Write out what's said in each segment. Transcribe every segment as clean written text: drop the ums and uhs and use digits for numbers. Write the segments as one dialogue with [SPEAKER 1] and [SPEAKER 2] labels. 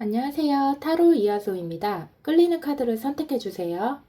[SPEAKER 1] 안녕하세요. 타로 이야소입니다. 끌리는 카드를 선택해 주세요.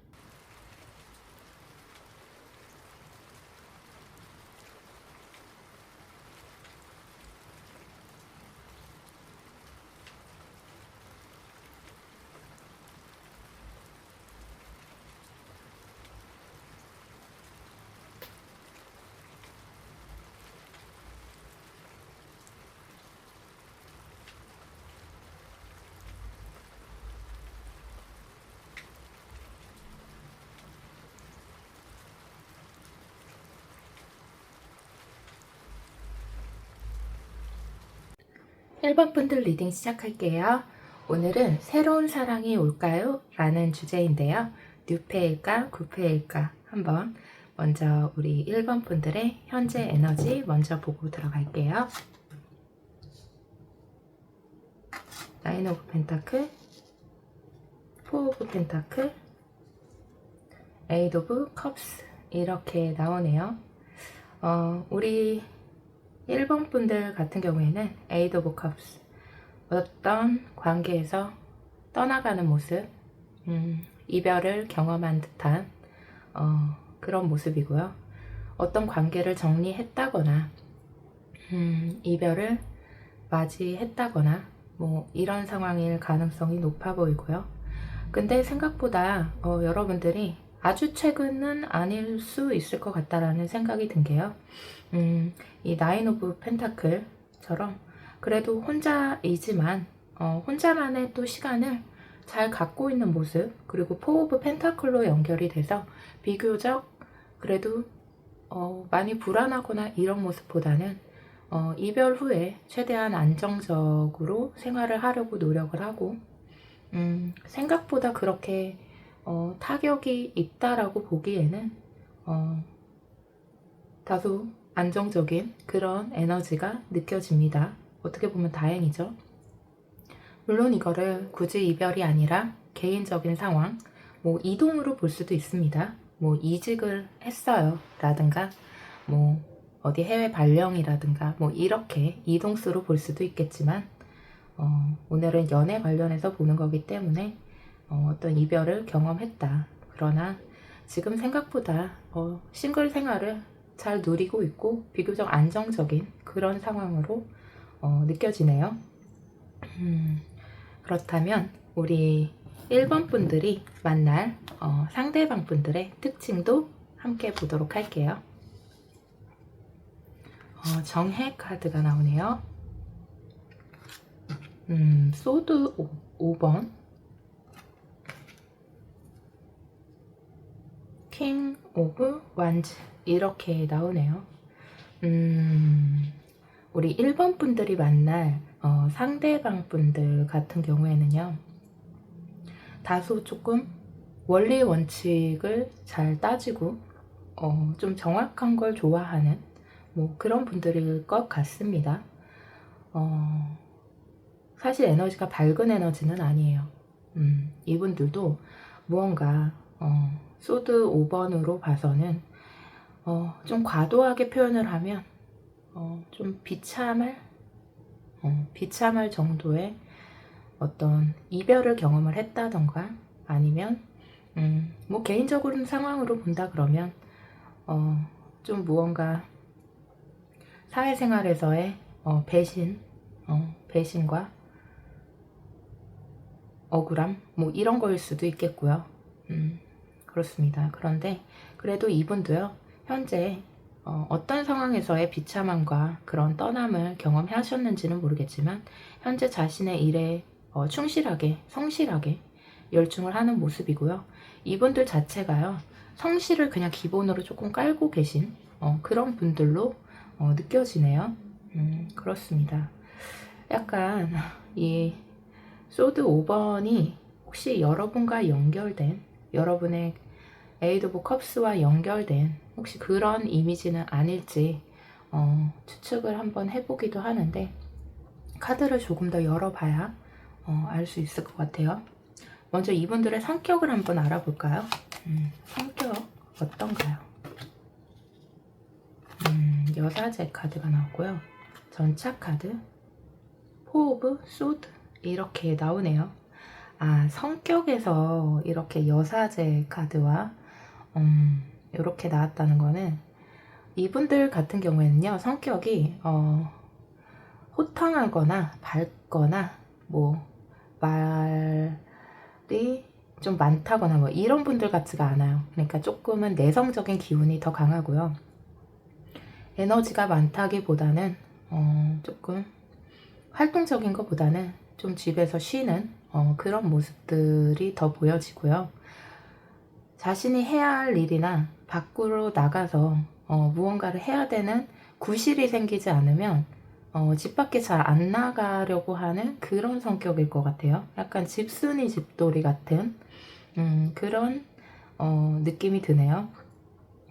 [SPEAKER 1] 1번 분들 리딩 시작할게요. 오늘은 새로운 사랑이 올까요? 라는 주제인데요. 뉴페일까? 구페일까? 한번 먼저 우리 1번 분들의 현재 에너지 먼저 보고 들어갈게요. 나인 오브 펜타클, 포 오브 펜타클, 에이드 오브 컵스 이렇게 나오네요. 우리 1번 분들 같은 경우에는 에이드 오브 컵스, 어떤 관계에서 떠나가는 모습, 이별을 경험한 듯한 그런 모습이고요. 어떤 관계를 정리했다거나 이별을 맞이했다거나 뭐 이런 상황일 가능성이 높아 보이고요. 근데 생각보다 여러분들이 아주 최근은 아닐 수 있을 것 같다라는 생각이 든 게요. 이 나인 오브 펜타클처럼 그래도 혼자이지만 혼자만의 또 시간을 잘 갖고 있는 모습, 그리고 포 오브 펜타클로 연결이 돼서 비교적 그래도 많이 불안하거나 이런 모습보다는 이별 후에 최대한 안정적으로 생활을 하려고 노력을 하고 생각보다 그렇게 타격이 있다라고 보기에는 다소 안정적인 그런 에너지가 느껴집니다. 어떻게 보면 다행이죠. 물론 이거를 굳이 이별이 아니라 개인적인 상황, 뭐 이동으로 볼 수도 있습니다. 뭐 이직을 했어요 라든가 뭐 어디 해외 발령이라든가 뭐 이렇게 이동수로 볼 수도 있겠지만 오늘은 연애 관련해서 보는 거기 때문에 어떤 이별을 경험했다. 그러나 지금 생각보다 싱글 생활을 잘 누리고 있고 비교적 안정적인 그런 상황으로 느껴지네요. 그렇다면 우리 1번 분들이 만날 상대방 분들의 특징도 함께 보도록 할게요. 정해 카드가 나오네요. 소드 5번, 킹 오브 완즈 이렇게 나오네요. 우리 1번 분들이 만날 상대방 분들 같은 경우에는요, 다소 조금 원리 원칙을 잘 따지고 좀 정확한 걸 좋아하는 뭐 그런 분들일 것 같습니다. 사실 에너지가 밝은 에너지는 아니에요. 이분들도 무언가 소드 5번으로 봐서는 좀 과도하게 표현을 하면 좀 비참할 정도의 어떤 이별을 경험을 했다던가 아니면 뭐 개인적으로는 상황으로 본다 그러면 좀 무언가 사회생활에서의 배신과 억울함 뭐 이런 거일 수도 있겠고요. 그렇습니다. 그런데 그래도 이분도요, 현재 어떤 상황에서의 비참함과 그런 떠남을 경험하셨는지는 모르겠지만 현재 자신의 일에 충실하게 성실하게 열중을 하는 모습이고요. 이분들 자체가요, 성실을 그냥 기본으로 조금 깔고 계신 그런 분들로 느껴지네요. 그렇습니다. 약간 이 소드 5번이 혹시 여러분과 연결된, 여러분의 에이드 오브 컵스와 연결된 혹시 그런 이미지는 아닐지 추측을 한번 해보기도 하는데, 카드를 조금 더 열어봐야 알 수 있을 것 같아요. 먼저 이분들의 성격을 한번 알아볼까요? 성격 어떤가요? 여사제 카드가 나왔고요. 전차 카드, 포 오브 소드 이렇게 나오네요. 아, 성격에서 이렇게 여사제 카드와 이렇게 나왔다는 거는 이분들 같은 경우에는요, 성격이 호탕하거나 밝거나 뭐 말이 좀 많다거나 뭐 이런 분들 같지가 않아요. 그러니까 조금은 내성적인 기운이 더 강하고요. 에너지가 많다기보다는 조금 활동적인 것보다는 좀 집에서 쉬는 그런 모습들이 더 보여지고요. 자신이 해야 할 일이나 밖으로 나가서 무언가를 해야 되는 구실이 생기지 않으면 집 밖에 잘 안 나가려고 하는 그런 성격일 것 같아요. 약간 집순이 집돌이 같은 그런 느낌이 드네요.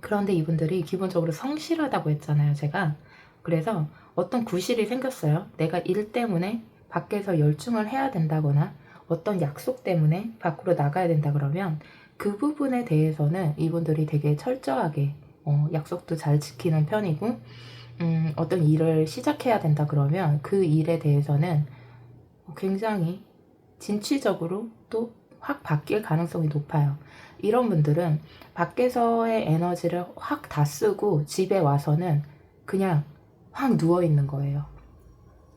[SPEAKER 1] 그런데 이분들이 기본적으로 성실하다고 했잖아요, 제가. 그래서 어떤 구실이 생겼어요. 내가 일 때문에 밖에서 열중을 해야 된다거나 어떤 약속 때문에 밖으로 나가야 된다 그러면 그 부분에 대해서는 이분들이 되게 철저하게 약속도 잘 지키는 편이고, 어떤 일을 시작해야 된다 그러면 그 일에 대해서는 굉장히 진취적으로 또 확 바뀔 가능성이 높아요. 이런 분들은 밖에서의 에너지를 확 다 쓰고 집에 와서는 그냥 확 누워 있는 거예요.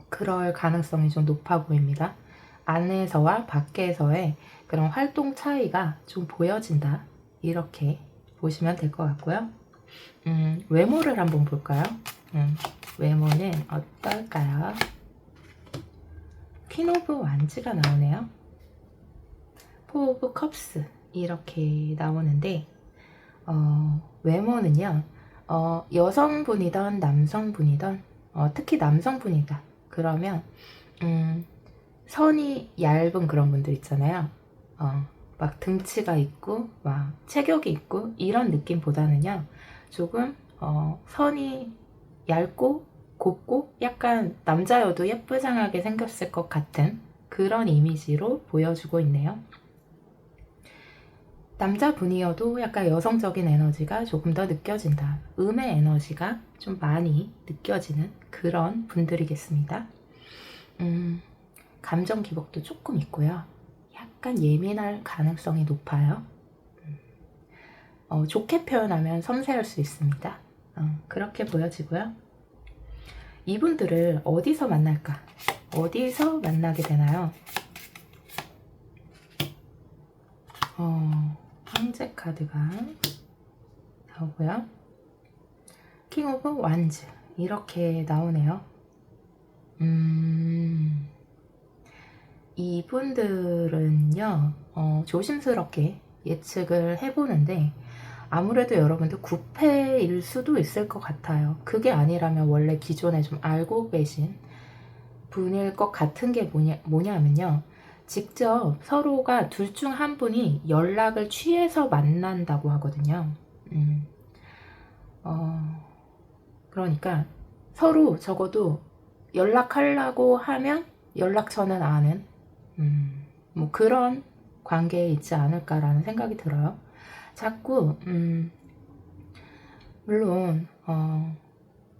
[SPEAKER 1] 그럴 가능성이 좀 높아 보입니다. 안에서와 밖에서의 그런 활동 차이가 좀 보여진다. 이렇게 보시면 될 것 같고요. 외모를 한번 볼까요? 외모는 어떨까요? 퀸 오브 완즈가 나오네요. 포 오브 컵스 이렇게 나오는데 외모는요, 여성분이던 남성분이던 특히 남성분이다 그러면 선이 얇은 그런 분들 있잖아요. 막 등치가 있고 막 체격이 있고 이런 느낌보다는요, 조금 선이 얇고 곱고 약간 남자여도 예쁘장하게 생겼을 것 같은 그런 이미지로 보여주고 있네요. 남자분이어도 약간 여성적인 에너지가 조금 더 느껴진다. 음의 에너지가 좀 많이 느껴지는 그런 분들이겠습니다. 감정 기복도 조금 있고요. 약간 예민할 가능성이 높아요. 좋게 표현하면 섬세할 수 있습니다. 그렇게 보여지고요. 이분들을 어디서 만날까? 어디서 만나게 되나요? 황제 카드가 나오고요. 킹 오브 완즈 이렇게 나오네요. 이분들은요, 조심스럽게 예측을 해보는데 아무래도 여러분들 9패일 수도 있을 것 같아요. 그게 아니라면 원래 기존에 좀 알고 계신 분일 것 같은 게 뭐냐면요, 직접 서로가 둘 중 한 분이 연락을 취해서 만난다고 하거든요. 그러니까 서로 적어도 연락하려고 하면 연락처는 아는 뭐 그런 관계에 있지 않을까라는 생각이 들어요. 자꾸 물론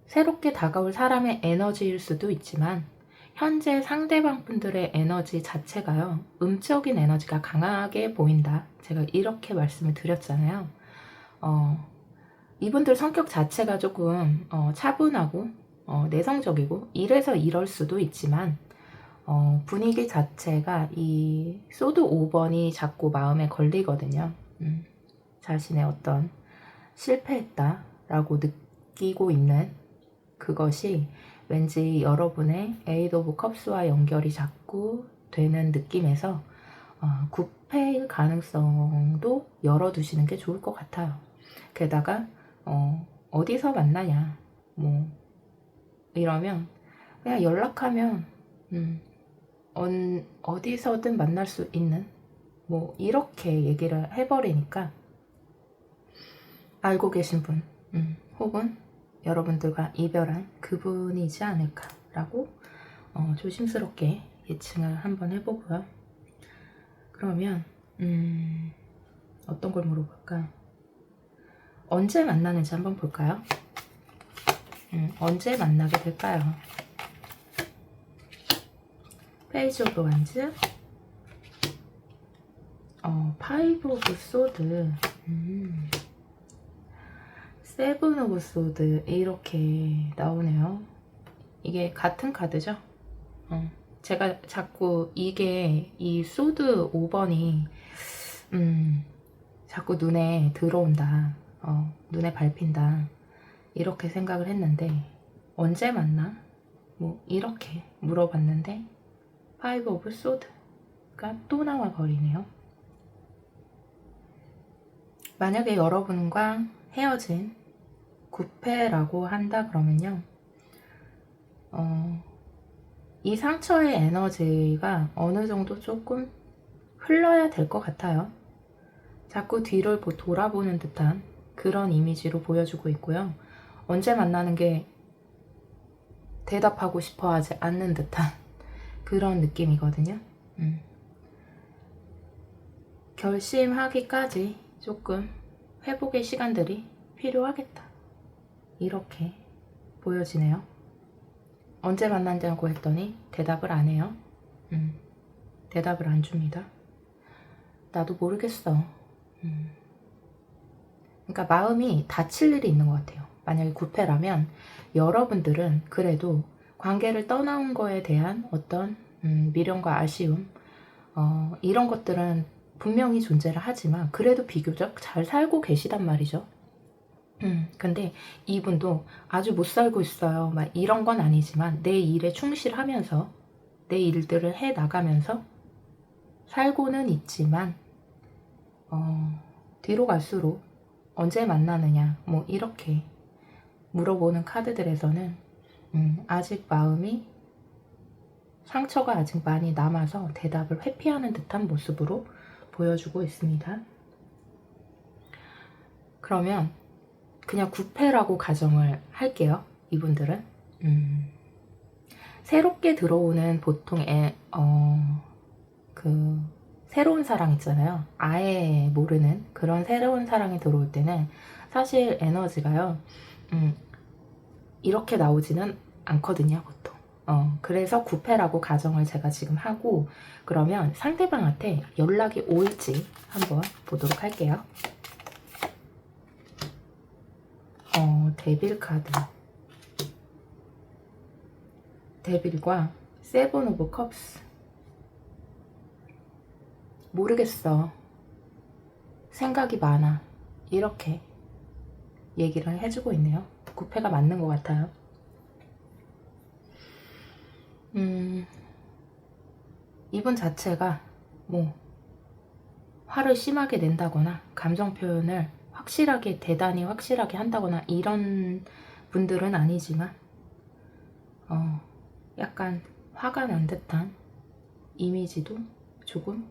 [SPEAKER 1] 새롭게 다가올 사람의 에너지일 수도 있지만 현재 상대방 분들의 에너지 자체가요, 음적인 에너지가 강하게 보인다. 제가 이렇게 말씀을 드렸잖아요. 이분들 성격 자체가 조금 차분하고 내성적이고 이래서 이럴 수도 있지만 분위기 자체가 이 소드 5번이 자꾸 마음에 걸리거든요. 자신의 어떤 실패했다라고 느끼고 있는 그것이 왠지 여러분의 에이드 오브 컵스와 연결이 자꾸 되는 느낌에서 9패일 가능성도 열어두시는 게 좋을 것 같아요. 게다가 어디서 만나냐 뭐 이러면 그냥 연락하면 어디서든 만날 수 있는 뭐 이렇게 얘기를 해버리니까 알고 계신 분 혹은 여러분들과 이별한 그분이지 않을까라고 조심스럽게 예측을 한번 해보고요. 그러면 어떤 걸 물어볼까? 언제 만나는지 한번 볼까요? 언제 만나게 될까요? 페이지 오브 완즈, 파이브 오브 소드, 세븐 오브 소드 이렇게 나오네요. 이게 같은 카드죠? 제가 자꾸 이게 이 소드 5번이 자꾸 눈에 들어온다, 눈에 밟힌다 이렇게 생각을 했는데 언제 만나? 뭐 이렇게 물어봤는데 파이브 오브 소드가 또 나와 버리네요. 만약에 여러분과 헤어진 9패라고 한다 그러면요, 이 상처의 에너지가 어느 정도 조금 흘러야 될 것 같아요. 자꾸 뒤를 돌아보는 듯한 그런 이미지로 보여주고 있고요. 언제 만나는 게 대답하고 싶어 하지 않는 듯한 그런 느낌이거든요. 결심하기까지 조금 회복의 시간들이 필요하겠다, 이렇게 보여지네요. 언제 만난다고 했더니 대답을 안 해요. 대답을 안 줍니다. 나도 모르겠어. 그러니까 마음이 다칠 일이 있는 것 같아요. 만약에 9패라면 여러분들은 그래도 관계를 떠나온 거에 대한 어떤 미련과 아쉬움, 이런 것들은 분명히 존재를 하지만 그래도 비교적 잘 살고 계시단 말이죠. 근데 이분도 아주 못 살고 있어요, 막 이런 건 아니지만 내 일에 충실하면서 내 일들을 해 나가면서 살고는 있지만 뒤로 갈수록 언제 만나느냐 뭐 이렇게 물어보는 카드들에서는 아직 마음이, 상처가 아직 많이 남아서 대답을 회피하는 듯한 모습으로 보여주고 있습니다. 그러면 그냥 9패라고 가정을 할게요. 이분들은 새롭게 들어오는 보통 그 새로운 사랑 있잖아요. 아예 모르는 그런 새로운 사랑이 들어올 때는 사실 에너지가요, 이렇게 나오지는 않거든요, 보통. 그래서 9패라고 가정을 제가 지금 하고, 그러면 상대방한테 연락이 올지 한번 보도록 할게요. 데빌 카드, 데빌과 세븐 오브 컵스. 모르겠어, 생각이 많아, 이렇게 얘기를 해주고 있네요. 9패가 맞는 것 같아요. 이분 자체가 뭐 화를 심하게 낸다거나 감정 표현을 확실하게, 대단히 확실하게 한다거나 이런 분들은 아니지만 약간 화가 난 듯한 이미지도 조금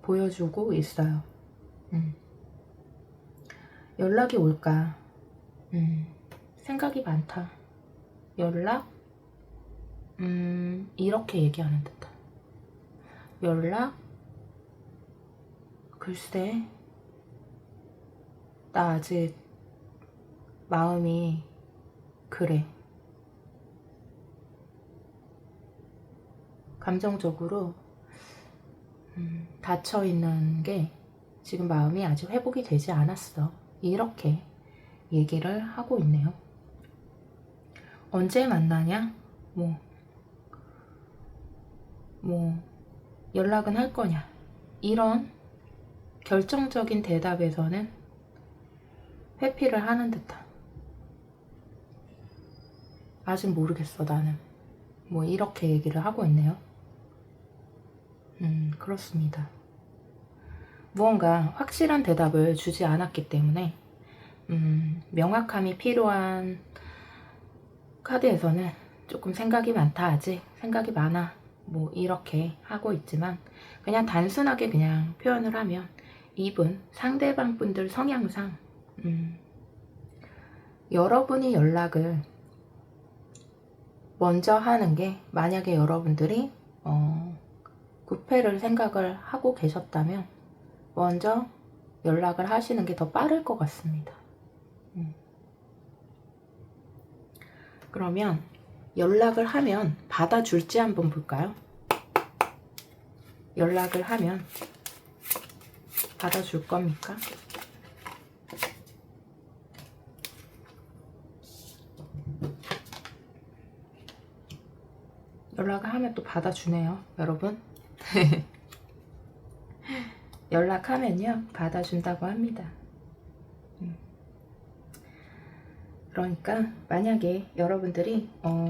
[SPEAKER 1] 보여주고 있어요. 연락이 올까? 생각이 많다, 연락? 이렇게 얘기하는 듯한 연락? 글쎄, 나 아직 마음이 그래. 감정적으로 닫혀있는 게 지금 마음이 아직 회복이 되지 않았어, 이렇게 얘기를 하고 있네요. 언제 만나냐? 뭐 연락은 할 거냐? 이런 결정적인 대답에서는 회피를 하는 듯한, 아직 모르겠어 나는, 뭐 이렇게 얘기를 하고 있네요. 그렇습니다. 무언가 확실한 대답을 주지 않았기 때문에 명확함이 필요한 카드에서는 조금 생각이 많다, 아직 생각이 많아, 뭐 이렇게 하고 있지만, 그냥 단순하게 그냥 표현을 하면 이분 상대방 분들 성향상 여러분이 연락을 먼저 하는 게, 만약에 여러분들이 9패를 생각을 하고 계셨다면 먼저 연락을 하시는 게 더 빠를 것 같습니다. 그러면 연락을 하면 받아줄지 한번 볼까요? 연락을 하면 받아줄 겁니까? 연락을 하면 또 받아주네요, 여러분. 연락하면요, 받아준다고 합니다. 그러니까 만약에 여러분들이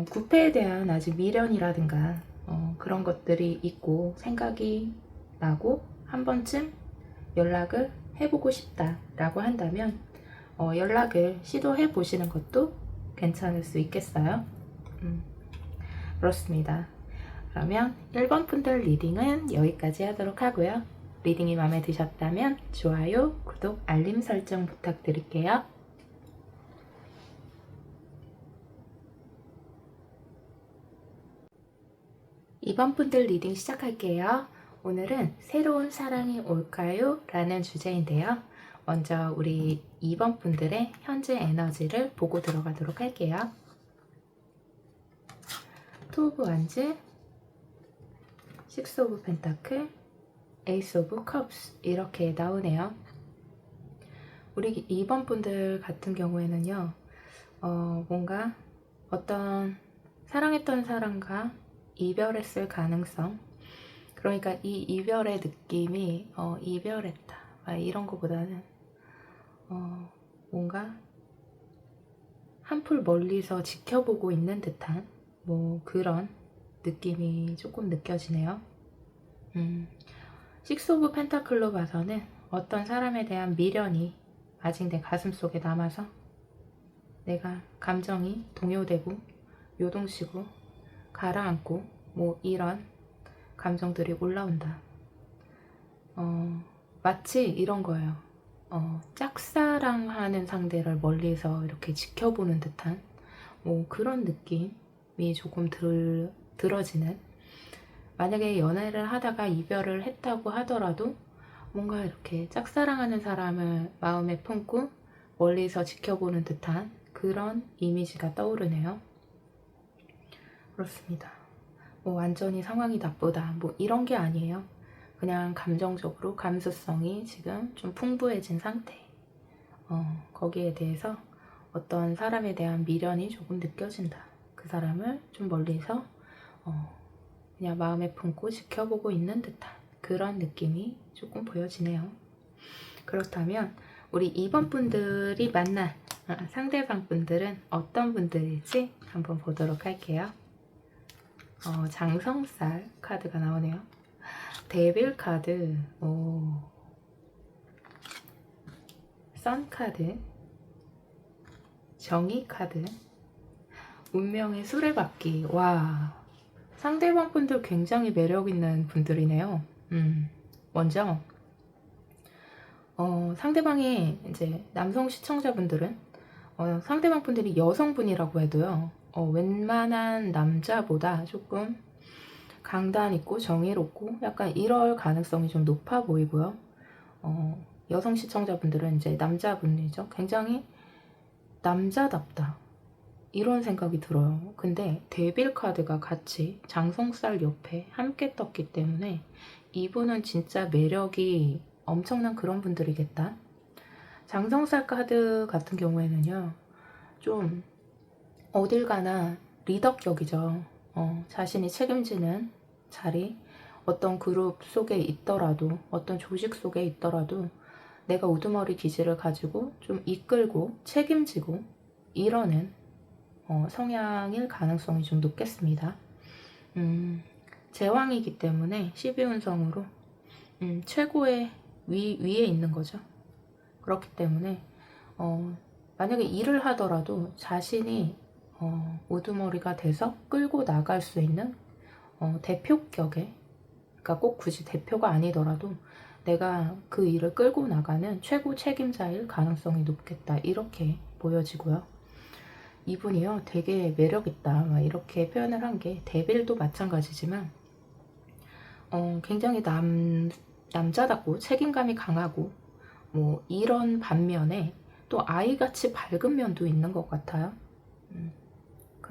[SPEAKER 1] 구패에 대한 아직 미련이라든가 그런 것들이 있고 생각이 나고 한 번쯤 연락을 해보고 싶다라고 한다면 연락을 시도해 보시는 것도 괜찮을 수 있겠어요. 그렇습니다. 그러면 1번 분들 리딩은 여기까지 하도록 하고요. 리딩이 마음에 드셨다면 좋아요, 구독, 알림 설정 부탁드릴게요. 2번 분들 리딩 시작할게요. 오늘은 새로운 사랑이 올까요? 라는 주제인데요. 먼저 우리 2번 분들의 현재 에너지를 보고 들어가도록 할게요. 투 오브 완즈, 식스 오브 펜타클, 에이스 오브 컵스 이렇게 나오네요. 우리 2번 분들 같은 경우에는요. 뭔가 어떤 사랑했던 사람과 이별했을 가능성, 그러니까 이 이별의 느낌이 이별했다 이런 거보다는 뭔가 한풀 멀리서 지켜보고 있는 듯한 뭐 그런 느낌이 조금 느껴지네요. 식스 오브 펜타클로 봐서는 어떤 사람에 대한 미련이 아직 내 가슴 속에 남아서 내가 감정이 동요되고 요동치고 가라앉고 뭐 이런 감정들이 올라온다. 마치 이런 거예요. 짝사랑하는 상대를 멀리서 이렇게 지켜보는 듯한 뭐 그런 느낌이 조금 들어지는, 만약에 연애를 하다가 이별을 했다고 하더라도 뭔가 이렇게 짝사랑하는 사람을 마음에 품고 멀리서 지켜보는 듯한 그런 이미지가 떠오르네요. 그렇습니다. 뭐 완전히 상황이 나쁘다 뭐 이런 게 아니에요. 그냥 감정적으로 감수성이 지금 좀 풍부해진 상태. 거기에 대해서 어떤 사람에 대한 미련이 조금 느껴진다. 그 사람을 좀 멀리서 그냥 마음에 품고 지켜보고 있는 듯한 그런 느낌이 조금 보여지네요. 그렇다면 우리 2번 분들이 만날 상대방 분들은 어떤 분들일지 한번 보도록 할게요. 장성살 카드가 나오네요. 데빌 카드, 선 카드, 정의 카드, 운명의 수레바퀴. 와, 상대방 분들 굉장히 매력 있는 분들이네요. 먼저 상대방이 이제 남성 시청자분들은 상대방 분들이 여성분이라고 해도요. 웬만한 남자보다 조금 강단 있고 정의롭고 약간 이럴 가능성이 좀 높아 보이고요. 여성 시청자분들은 이제 남자분이죠. 굉장히 남자답다 이런 생각이 들어요. 근데 데빌 카드가 같이 장성살 옆에 함께 떴기 때문에 이분은 진짜 매력이 엄청난 그런 분들이겠다. 장성살 카드 같은 경우에는요, 좀 어딜 가나 리더격이죠. 자신이 책임지는 자리, 어떤 그룹 속에 있더라도, 어떤 조직 속에 있더라도 내가 우두머리 기질을 가지고 좀 이끌고 책임지고 이러는 성향일 가능성이 좀 높겠습니다. 제왕이기 때문에 12운성으로 최고의 위에 있는 거죠. 그렇기 때문에 만약에 일을 하더라도 자신이 우두머리가 돼서 끌고 나갈 수 있는 대표격의, 그러니까 꼭 굳이 대표가 아니더라도 내가 그 일을 끌고 나가는 최고 책임자일 가능성이 높겠다 이렇게 보여지고요. 이분이요 되게 매력있다 이렇게 표현을 한 게 데빌도 마찬가지지만 굉장히 남자답고 책임감이 강하고 뭐 이런 반면에 또 아이같이 밝은 면도 있는 것 같아요.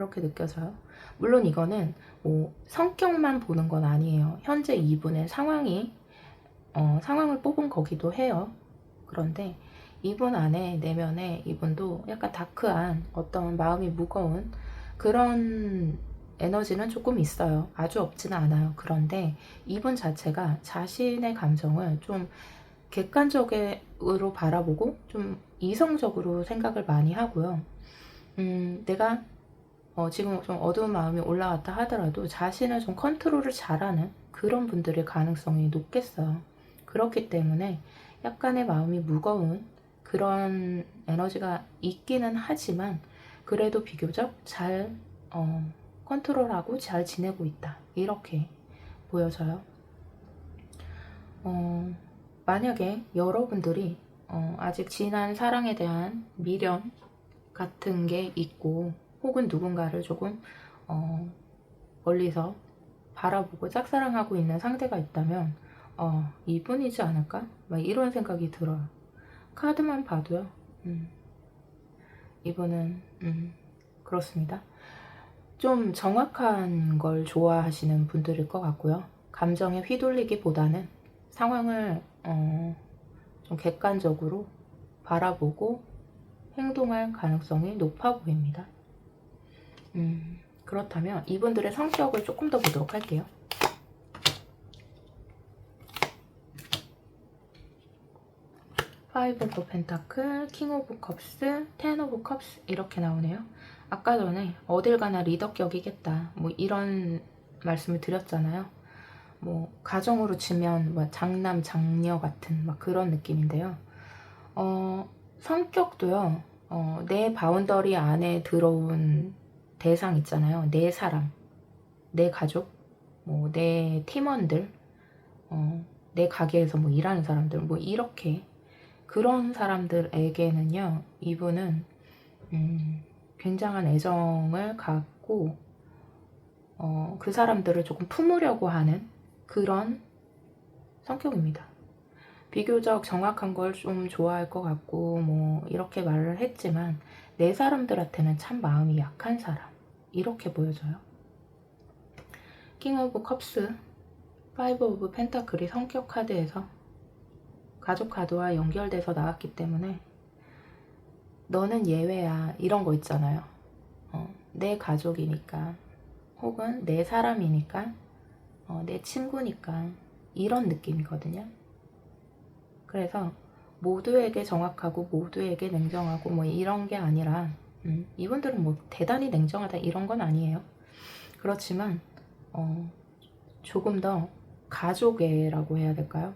[SPEAKER 1] 그렇게 느껴져요. 물론 이거는 뭐 성격만 보는 건 아니에요. 현재 이분의 상황을 뽑은 거기도 해요. 그런데 이분 안에 내면에 이분도 약간 다크한 어떤 마음이 무거운 그런 에너지는 조금 있어요. 아주 없지는 않아요. 그런데 이분 자체가 자신의 감정을 좀 객관적으로 바라보고 좀 이성적으로 생각을 많이 하고요. 내가 지금 좀 어두운 마음이 올라왔다 하더라도 자신을 좀 컨트롤을 잘하는 그런 분들의 가능성이 높겠어요. 그렇기 때문에 약간의 마음이 무거운 그런 에너지가 있기는 하지만 그래도 비교적 잘 컨트롤하고 잘 지내고 있다. 이렇게 보여져요. 만약에 여러분들이 아직 지난 사랑에 대한 미련 같은 게 있고 혹은 누군가를 조금 멀리서 바라보고 짝사랑하고 있는 상대가 있다면 이분이지 않을까? 막 이런 생각이 들어요. 카드만 봐도요. 이분은 그렇습니다. 좀 정확한 걸 좋아하시는 분들일 것 같고요. 감정에 휘둘리기보다는 상황을 좀 객관적으로 바라보고 행동할 가능성이 높아 보입니다. 그렇다면 이분들의 성격을 조금 더 보도록 할게요. 파이브 오브 펜타클, 킹 오브 컵스, 텐 오브 컵스 이렇게 나오네요. 아까 전에 어딜 가나 리더격이겠다 뭐 이런 말씀을 드렸잖아요. 뭐 가정으로 치면 뭐 장남 장녀 같은 막 그런 느낌인데요. 성격도요. 내 바운더리 안에 들어온 대상 있잖아요. 내 사람, 내 가족, 뭐 내 팀원들, 내 가게에서 뭐 일하는 사람들, 뭐 이렇게 그런 사람들에게는요, 이분은 굉장한 애정을 갖고 그 사람들을 조금 품으려고 하는 그런 성격입니다. 비교적 정확한 걸 좀 좋아할 것 같고 뭐 이렇게 말을 했지만 내 사람들한테는 참 마음이 약한 사람 이렇게 보여져요. 킹 오브 컵스, 파이브 오브 펜타클이 성격 카드에서 가족 카드와 연결돼서 나왔기 때문에 너는 예외야 이런 거 있잖아요. 내 가족이니까 혹은 내 사람이니까 내 친구니까 이런 느낌이거든요. 그래서 모두에게 정확하고 모두에게 냉정하고 뭐 이런 게 아니라 이분들은 뭐 대단히 냉정하다 이런 건 아니에요. 그렇지만 조금 더 가족애라고 해야 될까요?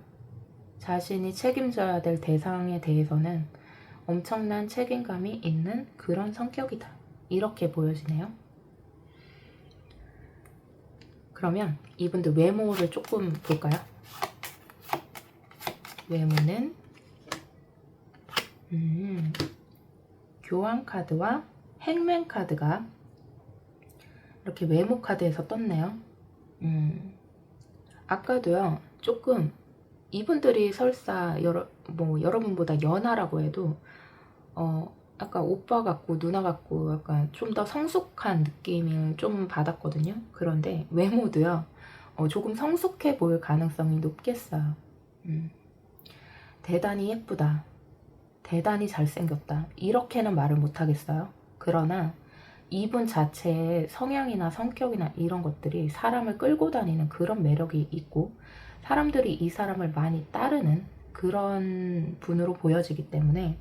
[SPEAKER 1] 자신이 책임져야 될 대상에 대해서는 엄청난 책임감이 있는 그런 성격이다. 이렇게 보여지네요. 그러면 이분들 외모를 조금 볼까요? 외모는 교황 카드와 행맨 카드가 이렇게 외모 카드에서 떴네요. 아까도요 조금 이분들이 설사 여러분보다 연하라고 해도 약간 오빠 같고 누나 같고 약간 좀 더 성숙한 느낌을 좀 받았거든요. 그런데 외모도요 조금 성숙해 보일 가능성이 높겠어요. 대단히 예쁘다, 대단히 잘생겼다 이렇게는 말을 못하겠어요. 그러나 이분 자체의 성향이나 성격이나 이런 것들이 사람을 끌고 다니는 그런 매력이 있고 사람들이 이 사람을 많이 따르는 그런 분으로 보여지기 때문에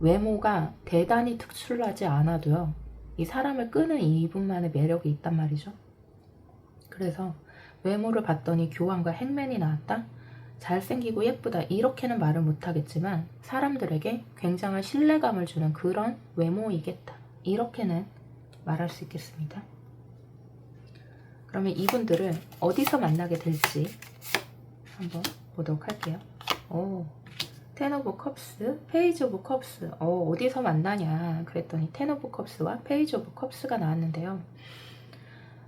[SPEAKER 1] 외모가 대단히 특출나지 않아도요 이 사람을 끄는 이분만의 매력이 있단 말이죠. 그래서 외모를 봤더니 교황과 행맨이 나왔다? 잘생기고 예쁘다 이렇게는 말을 못하겠지만 사람들에게 굉장한 신뢰감을 주는 그런 외모이겠다 이렇게는 말할 수 있겠습니다. 그러면 이분들을 어디서 만나게 될지 한번 보도록 할게요. 텐 오브 컵스, 페이지 오브 컵스. 어디서 만나냐 그랬더니 텐 오브 컵스와 페이지 오브 컵스가 나왔는데요.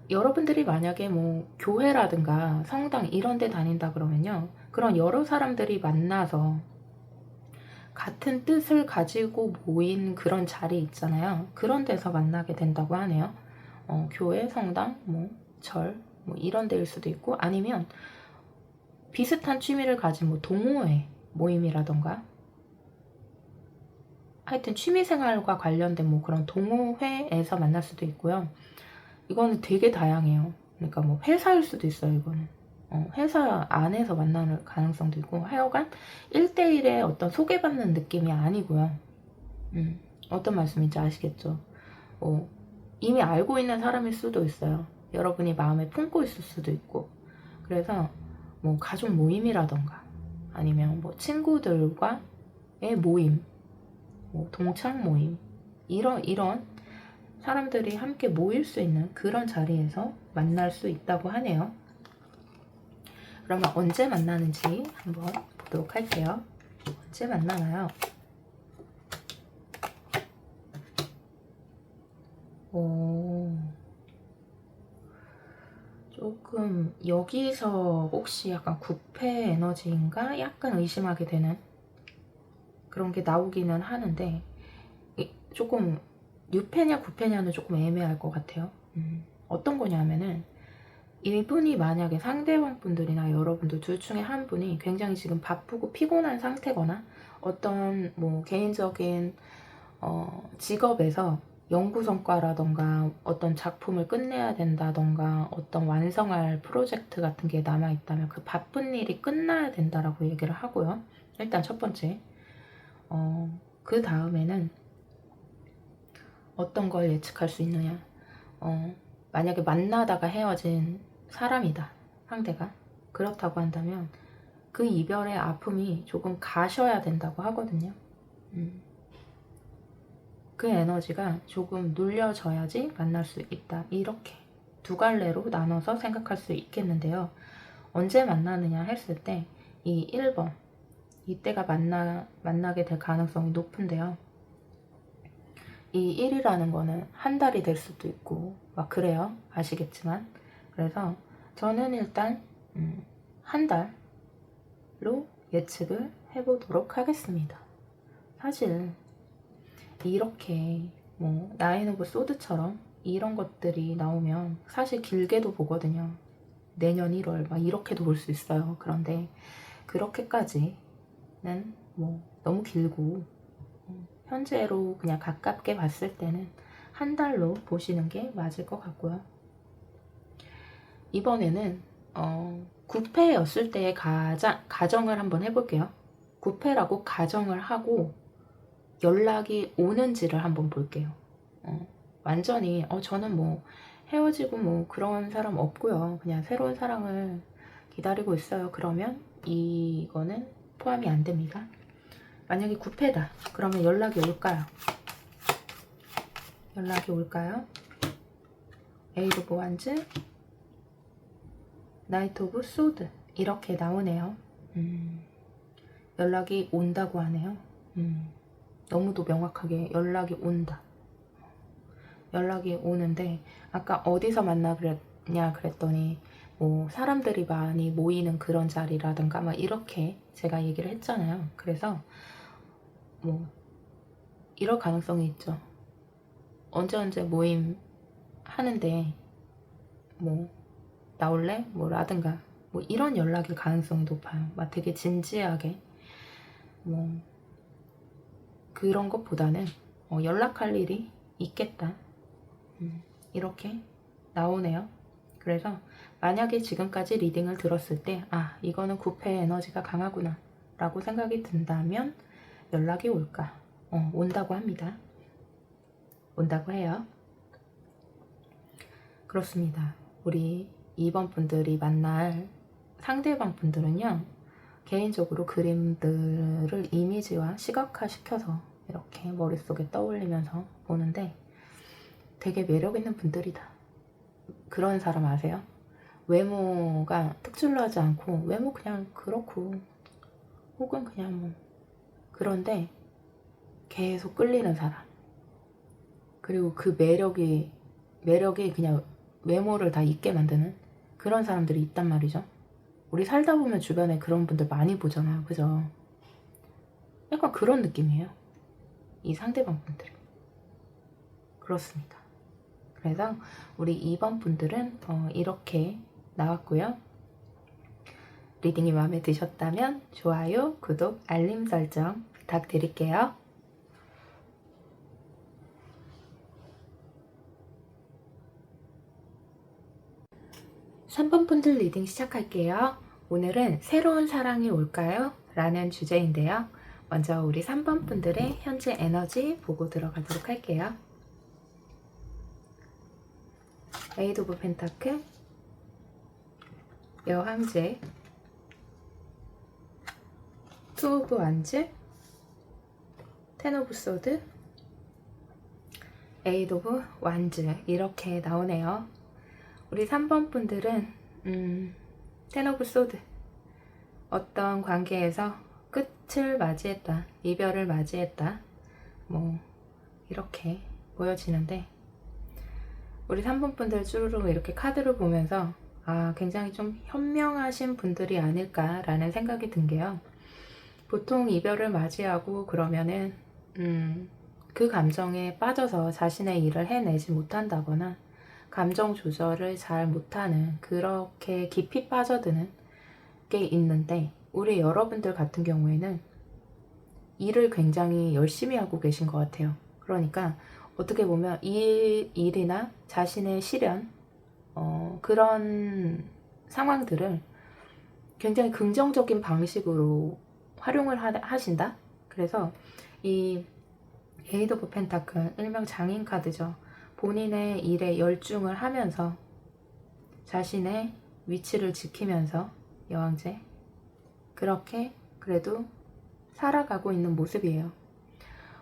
[SPEAKER 1] 여러분들이 만약에 뭐 교회라든가 성당 이런 데 다닌다 그러면요 그런 여러 사람들이 만나서 같은 뜻을 가지고 모인 그런 자리 있잖아요. 그런 데서 만나게 된다고 하네요. 교회, 성당, 뭐 절, 뭐 이런 데일 수도 있고, 아니면 비슷한 취미를 가진 뭐 동호회 모임이라던가, 하여튼 취미생활과 관련된 뭐 그런 동호회에서 만날 수도 있고요. 이거는 되게 다양해요. 그러니까 뭐 회사일 수도 있어요, 이거는. 회사 안에서 만날 가능성도 있고, 하여간 1대1의 어떤 소개받는 느낌이 아니고요. 어떤 말씀인지 아시겠죠? 이미 알고 있는 사람일 수도 있어요. 여러분이 마음에 품고 있을 수도 있고. 그래서 뭐 가족 모임이라던가, 아니면 뭐 친구들과의 모임, 뭐 동창 모임, 이런 사람들이 함께 모일 수 있는 그런 자리에서 만날 수 있다고 하네요. 그러면 언제 만나는지 한번 보도록 할게요. 언제 만나나요? 조금 여기서 혹시 약간 구패 에너지인가 약간 의심하게 되는 그런 게 나오기는 하는데, 조금 뉴패냐 구패냐는 조금 애매할 것 같아요. 어떤 거냐면은, 이분이 만약에 상대방 분들이나 여러분들 둘 중에 한 분이 굉장히 지금 바쁘고 피곤한 상태거나, 어떤 뭐 개인적인 직업에서 연구 성과라던가 어떤 작품을 끝내야 된다던가 어떤 완성할 프로젝트 같은 게 남아있다면 그 바쁜 일이 끝나야 된다라고 얘기를 하고요. 일단 첫 번째. 그 다음에는 어떤 걸 예측할 수 있느냐. 만약에 만나다가 헤어진 사람이다, 상대가. 그렇다고 한다면 그 이별의 아픔이 조금 가셔야 된다고 하거든요. 그 에너지가 조금 눌려져야지 만날 수 있다. 이렇게 두 갈래로 나눠서 생각할 수 있겠는데요. 언제 만나느냐 했을 때 이 1번, 이때가 만나게 될 가능성이 높은데요. 이 1이라는 거는 한 달이 될 수도 있고 막 그래요. 아시겠지만. 그래서 저는 일단 한 달로 예측을 해보도록 하겠습니다. 사실 이렇게 뭐 나인 오브 소드처럼 이런 것들이 나오면 사실 길게도 보거든요. 내년 1월 막 이렇게도 볼 수 있어요. 그런데 그렇게까지는 뭐 너무 길고, 현재로 그냥 가깝게 봤을 때는 한 달로 보시는 게 맞을 것 같고요. 이번에는 9패였을 때의 가정을 한번 해볼게요. 9패라고 가정을 하고 연락이 오는지를 한번 볼게요. 완전히 저는 뭐 헤어지고 뭐 그런 사람 없고요. 그냥 새로운 사랑을 기다리고 있어요. 그러면 이거는 포함이 안 됩니다. 만약에 9패다. 그러면 연락이 올까요? 연락이 올까요? 에이드 오브 완즈, 나이트 오브 소드 이렇게 나오네요. 연락이 온다고 하네요. 너무도 명확하게 연락이 온다. 연락이 오는데, 아까 어디서 만나 그랬냐 그랬더니 뭐 사람들이 많이 모이는 그런 자리라든가 막 이렇게 제가 얘기를 했잖아요. 그래서 뭐 이럴 가능성이 있죠. 언제 모임 하는데 뭐 나올래? 뭐 라든가 뭐 이런 연락일 가능성이 높아요. 막 되게 진지하게 뭐 그런 것보다는 연락할 일이 있겠다. 이렇게 나오네요. 그래서 만약에 지금까지 리딩을 들었을 때 이거는 9패 에너지가 강하구나 라고 생각이 든다면 연락이 올까? 온다고 합니다. 온다고 해요. 그렇습니다. 우리 2번 분들이 만날 상대방 분들은요, 개인적으로 그림들을 이미지와 시각화 시켜서 이렇게 머릿속에 떠올리면서 보는데 되게 매력 있는 분들이다. 그런 사람 아세요? 외모가 특출나지 않고, 외모 그냥 그렇고, 혹은 그냥 뭐 그런데 계속 끌리는 사람. 그리고 그 매력이 그냥 외모를 다 잊게 만드는 그런 사람들이 있단 말이죠. 우리 살다 보면 주변에 그런 분들 많이 보잖아요. 그죠? 약간 그런 느낌이에요. 이 상대방 분들이. 그렇습니다. 그래서 우리 2번 분들은 이렇게 나왔고요. 리딩이 마음에 드셨다면 좋아요, 구독, 알림 설정 부탁드릴게요. 3번 분들 리딩 시작할게요. 오늘은 새로운 사랑이 올까요? 라는 주제인데요. 먼저 우리 3번 분들의 현재 에너지 보고 들어가도록 할게요. 에이드 오브 펜타클, 여왕제, 투 오브 완즈, 텐 오브 소드, 에이드 오브 완즈 이렇게 나오네요. 우리 3번 분들은 텐 오브 소드, 어떤 관계에서 끝을 맞이했다, 이별을 맞이했다, 뭐 이렇게 보여지는데, 우리 3번 분들 쭈루루 이렇게 카드를 보면서 굉장히 좀 현명하신 분들이 아닐까라는 생각이 든 게요. 보통 이별을 맞이하고 그러면은 그 감정에 빠져서 자신의 일을 해내지 못한다거나 감정 조절을 잘 못하는, 그렇게 깊이 빠져드는 게 있는데, 우리 여러분들 같은 경우에는 일을 굉장히 열심히 하고 계신 것 같아요. 그러니까 어떻게 보면 이 일이나 자신의 시련, 그런 상황들을 굉장히 긍정적인 방식으로 활용을 하신다. 그래서 이 에이드 오브 펜타클, 일명 장인 카드죠. 본인의 일에 열중을 하면서 자신의 위치를 지키면서 여왕제, 그렇게 그래도 살아가고 있는 모습이에요.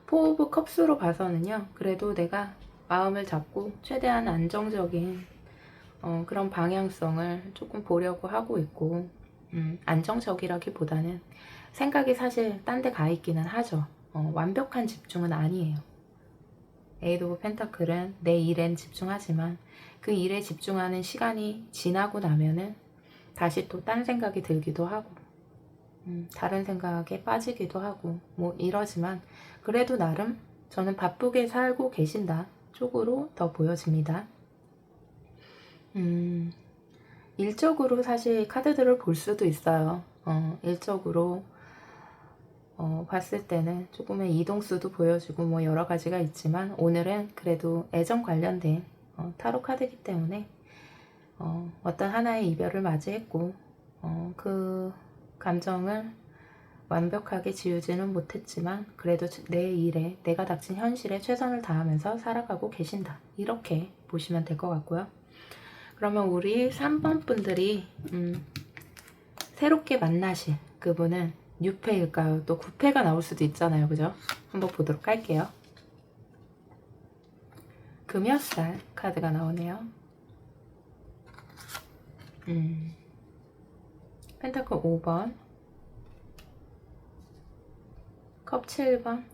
[SPEAKER 1] 포 오브 컵스로 봐서는요, 그래도 내가 마음을 잡고 최대한 안정적인 그런 방향성을 조금 보려고 하고 있고, 안정적이라기보다는 생각이 사실 딴 데 가 있기는 하죠. 완벽한 집중은 아니에요. 에이드 오브 펜타클은 내 일엔 집중하지만 그 일에 집중하는 시간이 지나고 나면은 다시 또 딴 생각이 들기도 하고, 다른 생각에 빠지기도 하고 뭐 이러지만, 그래도 나름 저는 바쁘게 살고 계신다 쪽으로 더 보여집니다. 일적으로 사실 카드들을 볼 수도 있어요. 일적으로 봤을 때는 조금의 이동수도 보여주고 뭐 여러 가지가 있지만, 오늘은 그래도 애정 관련된 타로 카드이기 때문에 어떤 하나의 이별을 맞이했고 그 감정을 완벽하게 지우지는 못했지만 그래도 내 일에, 내가 닥친 현실에 최선을 다하면서 살아가고 계신다, 이렇게 보시면 될 것 같고요. 그러면 우리 3번 분들이 새롭게 만나실 그분은 뉴페일까요? 또 9패가 나올 수도 있잖아요, 그죠? 한번 보도록 할게요. 금요살 카드가 나오네요. 펜타클 5번, 컵 7번,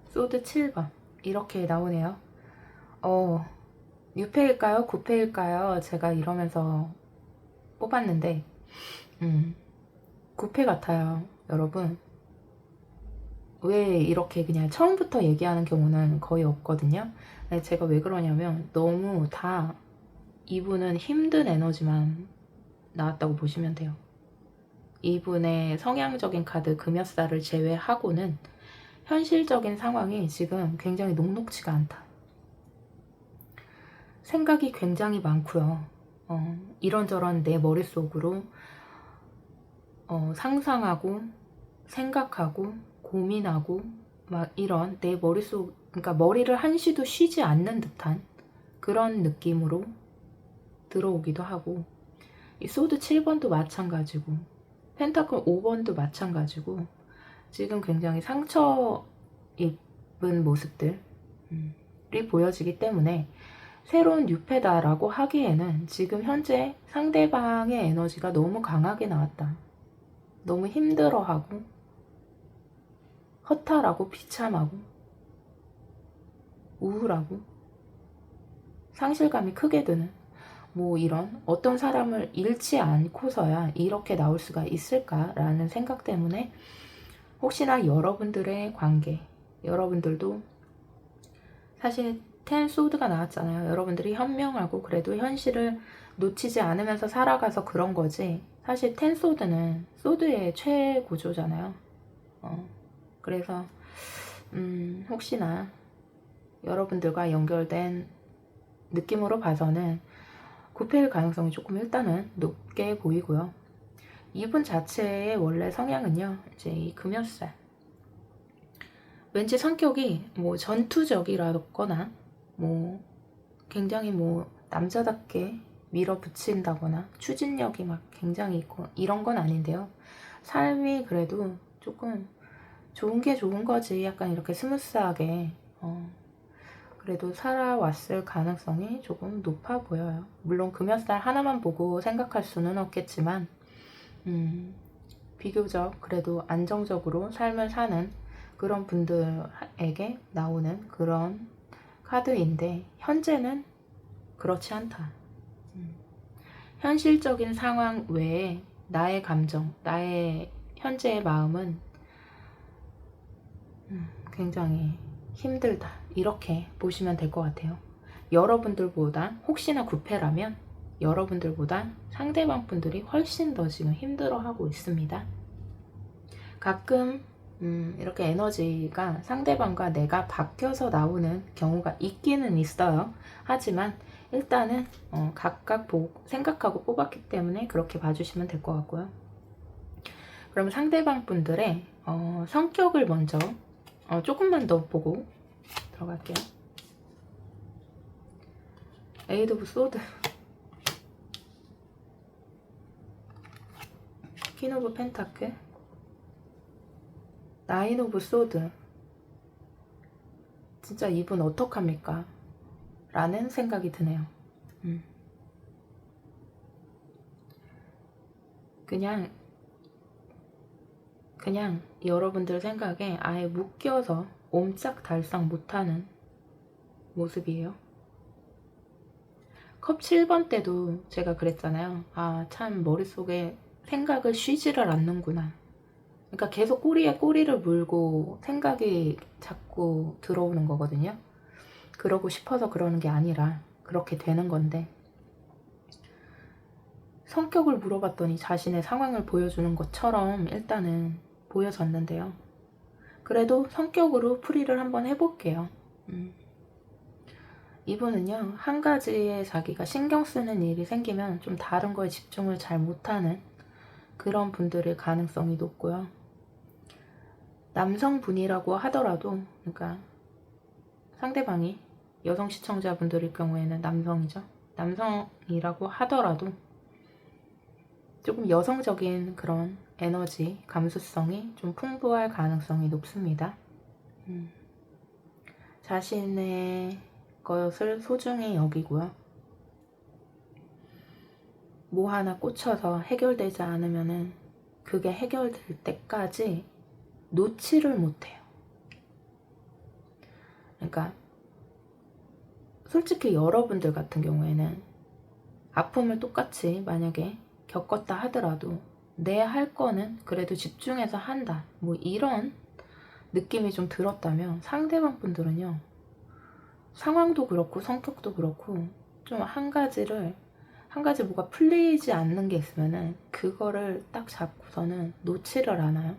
[SPEAKER 1] 소드 7번 이렇게 나오네요. 뉴페일까요? 9패일까요? 제가 이러면서 뽑았는데 9패 같아요, 여러분. 왜 이렇게 그냥 처음부터 얘기하는 경우는 거의 없거든요. 제가 왜 그러냐면, 너무 다 이분은 힘든 에너지만 나왔다고 보시면 돼요. 이분의 성향적인 카드 금요살을 제외하고는 현실적인 상황이 지금 굉장히 녹록지가 않다. 생각이 굉장히 많고요. 이런저런 내 머릿속으로 상상하고 생각하고 고민하고 막 이런 내 머릿속, 그러니까 머리를 한시도 쉬지 않는 듯한 그런 느낌으로 들어오기도 하고, 이 소드 7번도 마찬가지고 펜타클 5번도 마찬가지고, 지금 굉장히 상처 입은 모습들이 보여지기 때문에 새로운 뉴페다라고 하기에는 지금 현재 상대방의 에너지가 너무 강하게 나왔다. 너무 힘들어하고 허탈하고 비참하고 우울하고 상실감이 크게 드는, 뭐 이런 어떤 사람을 잃지 않고서야 이렇게 나올 수가 있을까라는 생각 때문에, 혹시나 여러분들의 관계, 여러분들도 사실 텐 소드가 나왔잖아요. 여러분들이 현명하고 그래도 현실을 놓치지 않으면서 살아가서 그런 거지. 사실 텐 소드는 소드의 최고조잖아요. 그래서 혹시나 여러분들과 연결된 느낌으로 봐서는 9패일 가능성이 조금 일단은 높게 보이고요. 이분 자체의 원래 성향은요, 이제 이 금연살. 왠지 성격이 뭐 전투적이라거나 뭐 굉장히 뭐 남자답게 밀어붙인다거나 추진력이 막 굉장히 있고 이런 건 아닌데요. 삶이 그래도 조금 좋은 게 좋은 거지. 약간 이렇게 스무스하게 그래도 살아왔을 가능성이 조금 높아 보여요. 물론 금연살 하나만 보고 생각할 수는 없겠지만 비교적 그래도 안정적으로 삶을 사는 그런 분들에게 나오는 그런 카드인데 현재는 그렇지 않다. 현실적인 상황 외에 나의 감정, 나의 현재의 마음은 굉장히 힘들다. 이렇게 보시면 될 것 같아요. 여러분들보다 혹시나 9패라면 여러분들보다 상대방 분들이 훨씬 더 지금 힘들어하고 있습니다. 가끔 이렇게 에너지가 상대방과 내가 바뀌어서 나오는 경우가 있기는 있어요. 하지만 일단은 각각 생각하고 뽑았기 때문에 그렇게 봐주시면 될 것 같고요. 그럼 상대방 분들의 성격을 먼저 조금만 더 보고 들어갈게요. 에이드 오브 소드, 퀸 오브 펜타클, 나인 오브 소드. 진짜 이분 어떡합니까? 라는 생각이 드네요. 그냥 여러분들 생각에 아예 묶여서 옴짝달싹 못하는 모습이에요. 컵 7번 때도 제가 그랬잖아요. 아, 참 머릿속에 생각을 쉬지를 않는구나. 그러니까 계속 꼬리에 꼬리를 물고 생각이 자꾸 들어오는 거거든요. 그러고 싶어서 그러는 게 아니라 그렇게 되는 건데, 성격을 물어봤더니 자신의 상황을 보여주는 것처럼 일단은 보여졌는데요. 그래도 성격으로 풀이를 한번 해볼게요. 이분은요, 한 가지에 자기가 신경 쓰는 일이 생기면 좀 다른 거에 집중을 잘 못하는 그런 분들의 가능성이 높고요. 남성분이라고 하더라도, 그러니까 상대방이 여성 시청자분들일 경우에는 남성이죠. 남성이라고 하더라도 조금 여성적인 그런 에너지, 감수성이 좀 풍부할 가능성이 높습니다. 자신의 것을 소중히 여기고요. 뭐 하나 꽂혀서 해결되지 않으면은 그게 해결될 때까지 놓지를 못해요. 그러니까 솔직히 여러분들 같은 경우에는 아픔을 똑같이 만약에 겪었다 하더라도 내 할 거는 그래도 집중해서 한다. 뭐 이런 느낌이 좀 들었다면 상대방 분들은요, 상황도 그렇고 성격도 그렇고 좀 한 가지 뭐가 풀리지 않는 게 있으면은 그거를 딱 잡고서는 놓지를 않아요.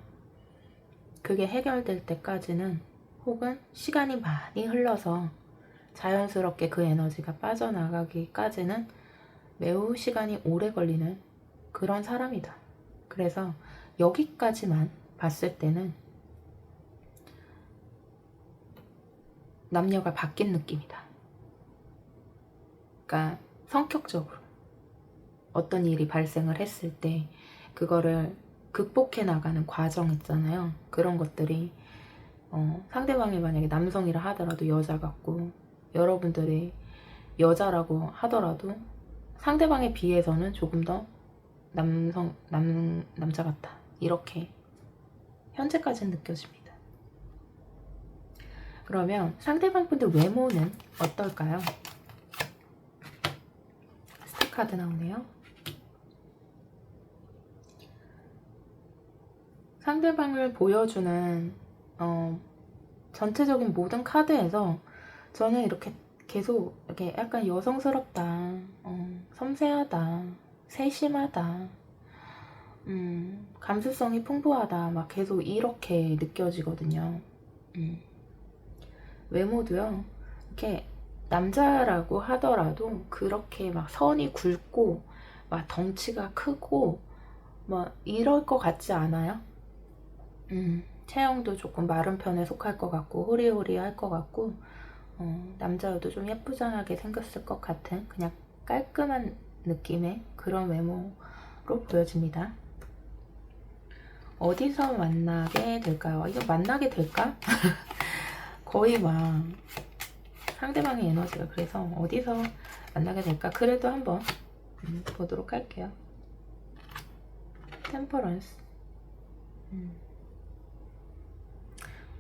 [SPEAKER 1] 그게 해결될 때까지는, 혹은 시간이 많이 흘러서 자연스럽게 그 에너지가 빠져나가기까지는 매우 시간이 오래 걸리는 그런 사람이다. 그래서 여기까지만 봤을 때는 남녀가 바뀐 느낌이다. 그러니까 성격적으로 어떤 일이 발생을 했을 때 그거를 극복해 나가는 과정 있잖아요. 그런 것들이 상대방이 만약에 남성이라 하더라도 여자 같고, 여러분들이 여자라고 하더라도 상대방에 비해서는 조금 더 남자 같다. 이렇게 현재까지는 느껴집니다. 그러면 상대방 분들 외모는 어떨까요? 스택 카드 나오네요. 상대방을 보여주는 전체적인 모든 카드에서 저는 이렇게 계속 이렇게 약간 여성스럽다, 섬세하다, 세심하다, 감수성이 풍부하다, 막 계속 이렇게 느껴지거든요. 외모도요, 이렇게 남자라고 하더라도 그렇게 막 선이 굵고 막 덩치가 크고 막 이럴 것 같지 않아요? 체형도 조금 마른 편에 속할 것 같고 호리호리할 것 같고, 남자여도 좀 예쁘장하게 생겼을 것 같은 그냥 깔끔한 느낌의 그런 외모로 보여집니다. 어디서 만나게 될까요? 이거 만나게 될까? 거의 막 상대방의 에너지가, 그래서 어디서 만나게 될까? 그래도 한번 보도록 할게요. 템퍼런스.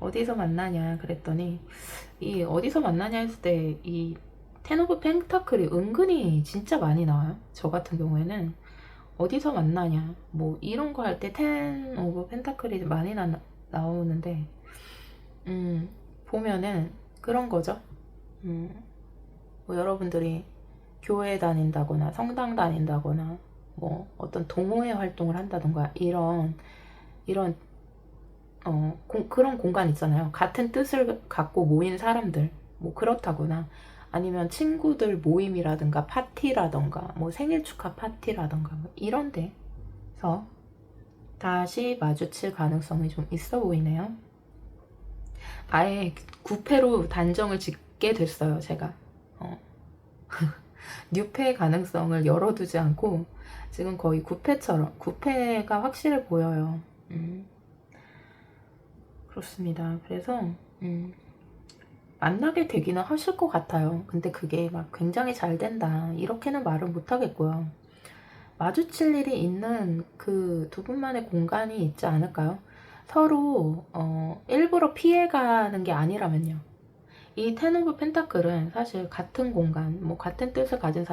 [SPEAKER 1] 어디서 만나냐 그랬더니, 이 어디서 만나냐 했을 때 이 텐 오브 펜타클이 은근히 진짜 많이 나와요. 저 같은 경우에는 어디서 만나냐 뭐 이런 거 할 때 텐 오브 펜타클이 많이 나오는데, 보면은 그런 거죠. 뭐 여러분들이 교회 다닌다거나 성당 다닌다거나 뭐 어떤 동호회 활동을 한다던가 이런 그런 공간 있잖아요. 같은 뜻을 갖고 모인 사람들, 뭐 그렇다거나 아니면 친구들 모임이라든가 파티라던가 뭐 생일 축하 파티라던가 뭐 이런 데서 다시 마주칠 가능성이 좀 있어 보이네요. 아예 구패로 단정을 짓게 됐어요, 제가. 뉴패 가능성을 열어두지 않고 지금 거의 구패가 확실해 보여요. 그렇습니다. 그래서 만나게 되기는 하실 것 같아요. 근데 그게 막 굉장히 잘 된다 이렇게는 말을 못 하겠고요. 마주칠 일이 있는 그 두 분만의 공간이 있지 않을까요? 서로 일부러 피해가는 게 아니라면요. 이 텐 오브 펜타클은 사실 같은 공간, 뭐 같은 뜻을 가진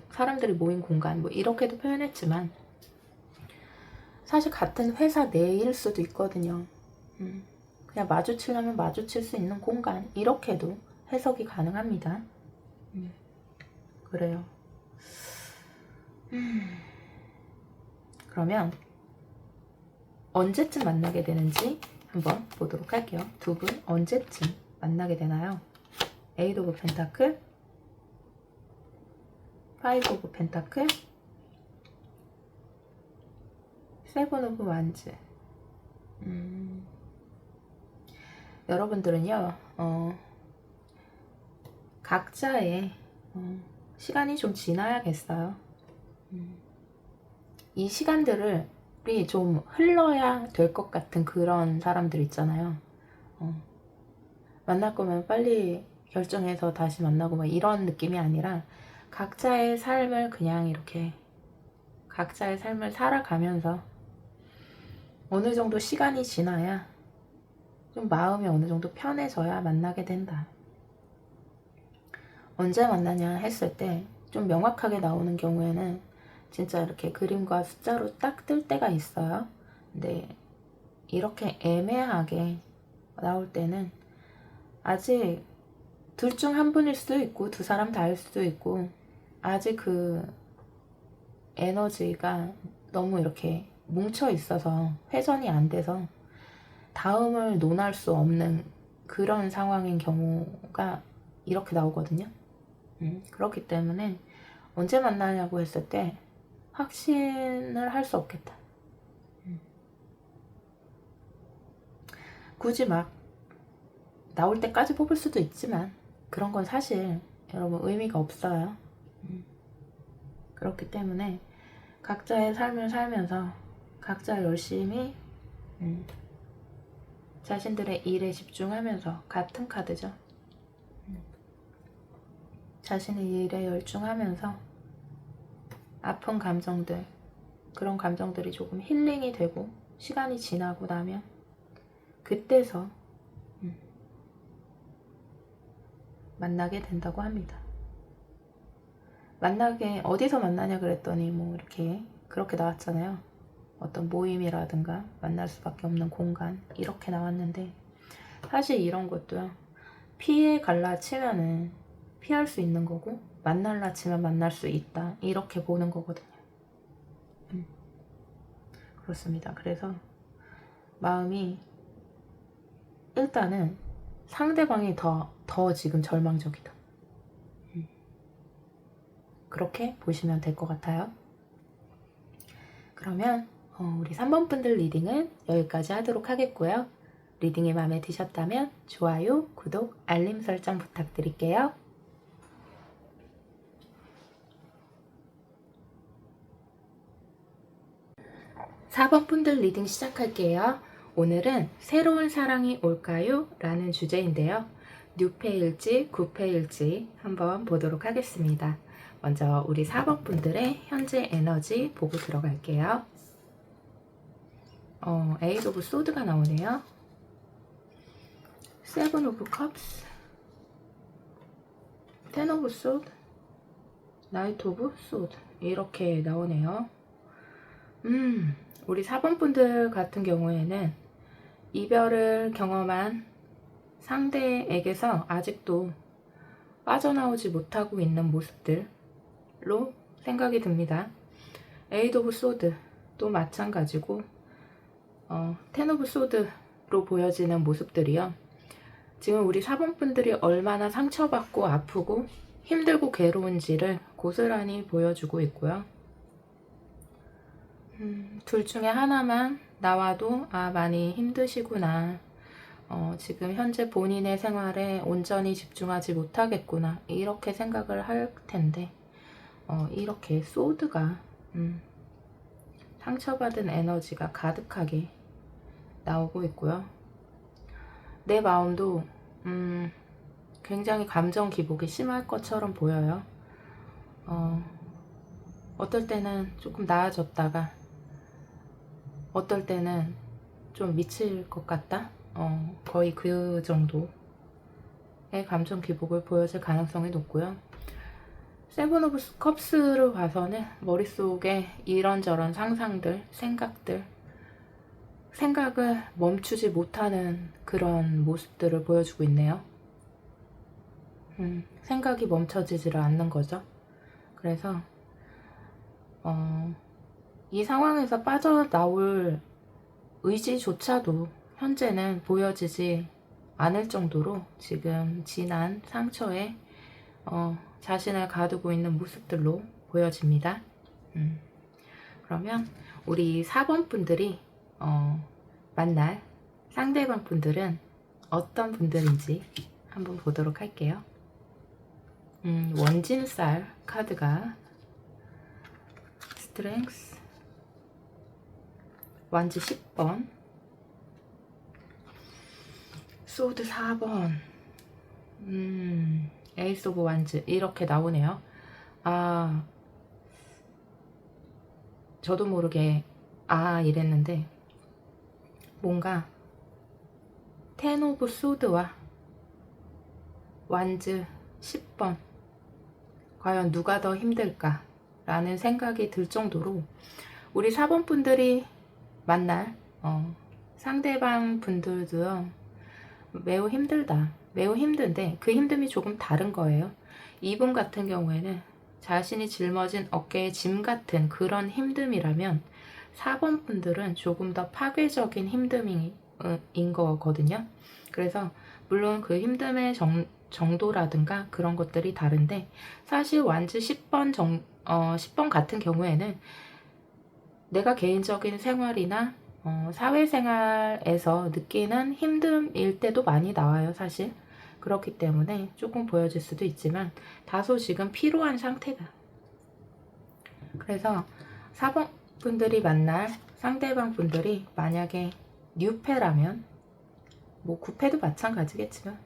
[SPEAKER 1] 사람들이 모인 공간, 뭐 이렇게도 표현했지만 사실 같은 회사 내일 수도 있거든요. 그냥 마주치려면 마주칠 수 있는 공간, 이렇게도 해석이 가능합니다. 그래요. 그러면 언제쯤 만나게 되는지 한번 보도록 할게요. 두 분 언제쯤 만나게 되나요? 에이드 오브 펜타클, 파이브 오브 펜타클, 세븐 오브 완즈. 여러분들은요, 각자의 시간이 좀 지나야겠어요. 이 시간들을 좀 흘러야 될 것 같은 그런 사람들 있잖아요. 만날 거면 빨리 결정해서 다시 만나고 막 이런 느낌이 아니라 각자의 삶을 그냥 이렇게 각자의 삶을 살아가면서 어느 정도 시간이 지나야 좀 마음이 어느 정도 편해져야 만나게 된다. 언제 만나냐 했을 때 좀 명확하게 나오는 경우에는 진짜 이렇게 그림과 숫자로 딱 뜰 때가 있어요. 근데 이렇게 애매하게 나올 때는 아직 둘 중 한 분일 수도 있고 두 사람 다일 수도 있고, 아직 그 에너지가 너무 이렇게 뭉쳐 있어서 회전이 안 돼서 다음을 논할 수 없는 그런 상황인 경우가 이렇게 나오거든요. 그렇기 때문에 언제 만나냐고 했을 때 확신을 할 수 없겠다. 굳이 막 나올 때까지 뽑을 수도 있지만 그런 건 사실 여러분 의미가 없어요. 그렇기 때문에 각자의 삶을 살면서 각자 열심히 자신들의 일에 집중하면서, 같은 카드죠. 자신의 일에 열중하면서 아픈 감정들, 그런 감정들이 조금 힐링이 되고 시간이 지나고 나면 그때서 만나게 된다고 합니다. 어디서 만나냐 그랬더니 뭐 이렇게 그렇게 나왔잖아요. 어떤 모임이라든가 만날 수밖에 없는 공간, 이렇게 나왔는데 사실 이런 것도요, 피해 갈라치면은 피할 수 있는 거고, 만날라 치면 만날 수 있다, 이렇게 보는 거거든요. 그렇습니다. 그래서 마음이 일단은 상대방이 더 지금 절망적이다, 그렇게 보시면 될 것 같아요. 그러면 우리 3번 분들 리딩은 여기까지 하도록 하겠고요. 리딩이 마음에 드셨다면 좋아요, 구독, 알림 설정 부탁드릴게요. 4번 분들 리딩 시작할게요. 오늘은 새로운 사랑이 올까요? 라는 주제인데요. 뉴페일지, 구페일지 한번 보도록 하겠습니다. 먼저 우리 4번 분들의 현재 에너지 보고 들어갈게요. 에이드 오브 소드가 나오네요. 세븐 오브 컵스, 텐 오브 소드, 나이트 오브 소드, 이렇게 나오네요. 우리 4번 분들 같은 경우에는 이별을 경험한 상대에게서 아직도 빠져나오지 못하고 있는 모습들로 생각이 듭니다. 에이드 오브 소드도 마찬가지고 텐 오브 소드로 보여지는 모습들이요. 지금 우리 4번 분들이 얼마나 상처받고 아프고 힘들고 괴로운지를 고스란히 보여주고 있고요. 둘 중에 하나만 나와도 많이 힘드시구나, 지금 현재 본인의 생활에 온전히 집중하지 못하겠구나, 이렇게 생각을 할 텐데 이렇게 소드가 상처받은 에너지가 가득하게 나오고 있고요. 내 마음도 굉장히 감정 기복이 심할 것처럼 보여요. 어떨 때는 조금 나아졌다가 어떨 때는 좀 미칠 것 같다, 거의 그 정도의 감정 기복을 보여줄 가능성이 높고요. 세븐 오브 컵스를 봐서는 머릿속에 이런저런 상상들, 생각을 멈추지 못하는 그런 모습들을 보여주고 있네요. 생각이 멈춰지지를 않는 거죠. 그래서 이 상황에서 빠져나올 의지조차도 현재는 보여지지 않을 정도로 지금 지난 상처에 자신을 가두고 있는 모습들로 보여집니다. 그러면 우리 4번 분들이 만날 상대방 분들은 어떤 분들인지 한번 보도록 할게요. 원진쌀 카드가 스트렝스, 완지 10번, 소드 4번, 에이스 오브 완즈, 이렇게 나오네요. 저도 모르게 이랬는데 뭔가 텐 오브 소드와 완즈 10번, 과연 누가 더 힘들까 라는 생각이 들 정도로 우리 4번 분들이 만날 상대방 분들도 매우 힘들다, 매우 힘든데 그 힘듦이 조금 다른 거예요. 이분 같은 경우에는 자신이 짊어진 어깨에 짐 같은 그런 힘듦이라면 4번 분들은 조금 더 파괴적인 힘듦인 거거든요. 그래서 물론 그 힘듦의 정도라든가 그런 것들이 다른데, 사실 완즈 10번 같은 경우에는 내가 개인적인 생활이나 사회생활에서 느끼는 힘듦일 때도 많이 나와요, 사실. 그렇기 때문에 조금 보여질 수도 있지만 다소 지금 피로한 상태다. 그래서 4번 분들이 만날 상대방 분들이 만약에 뉴페라면, 뭐 구페도 마찬가지겠지만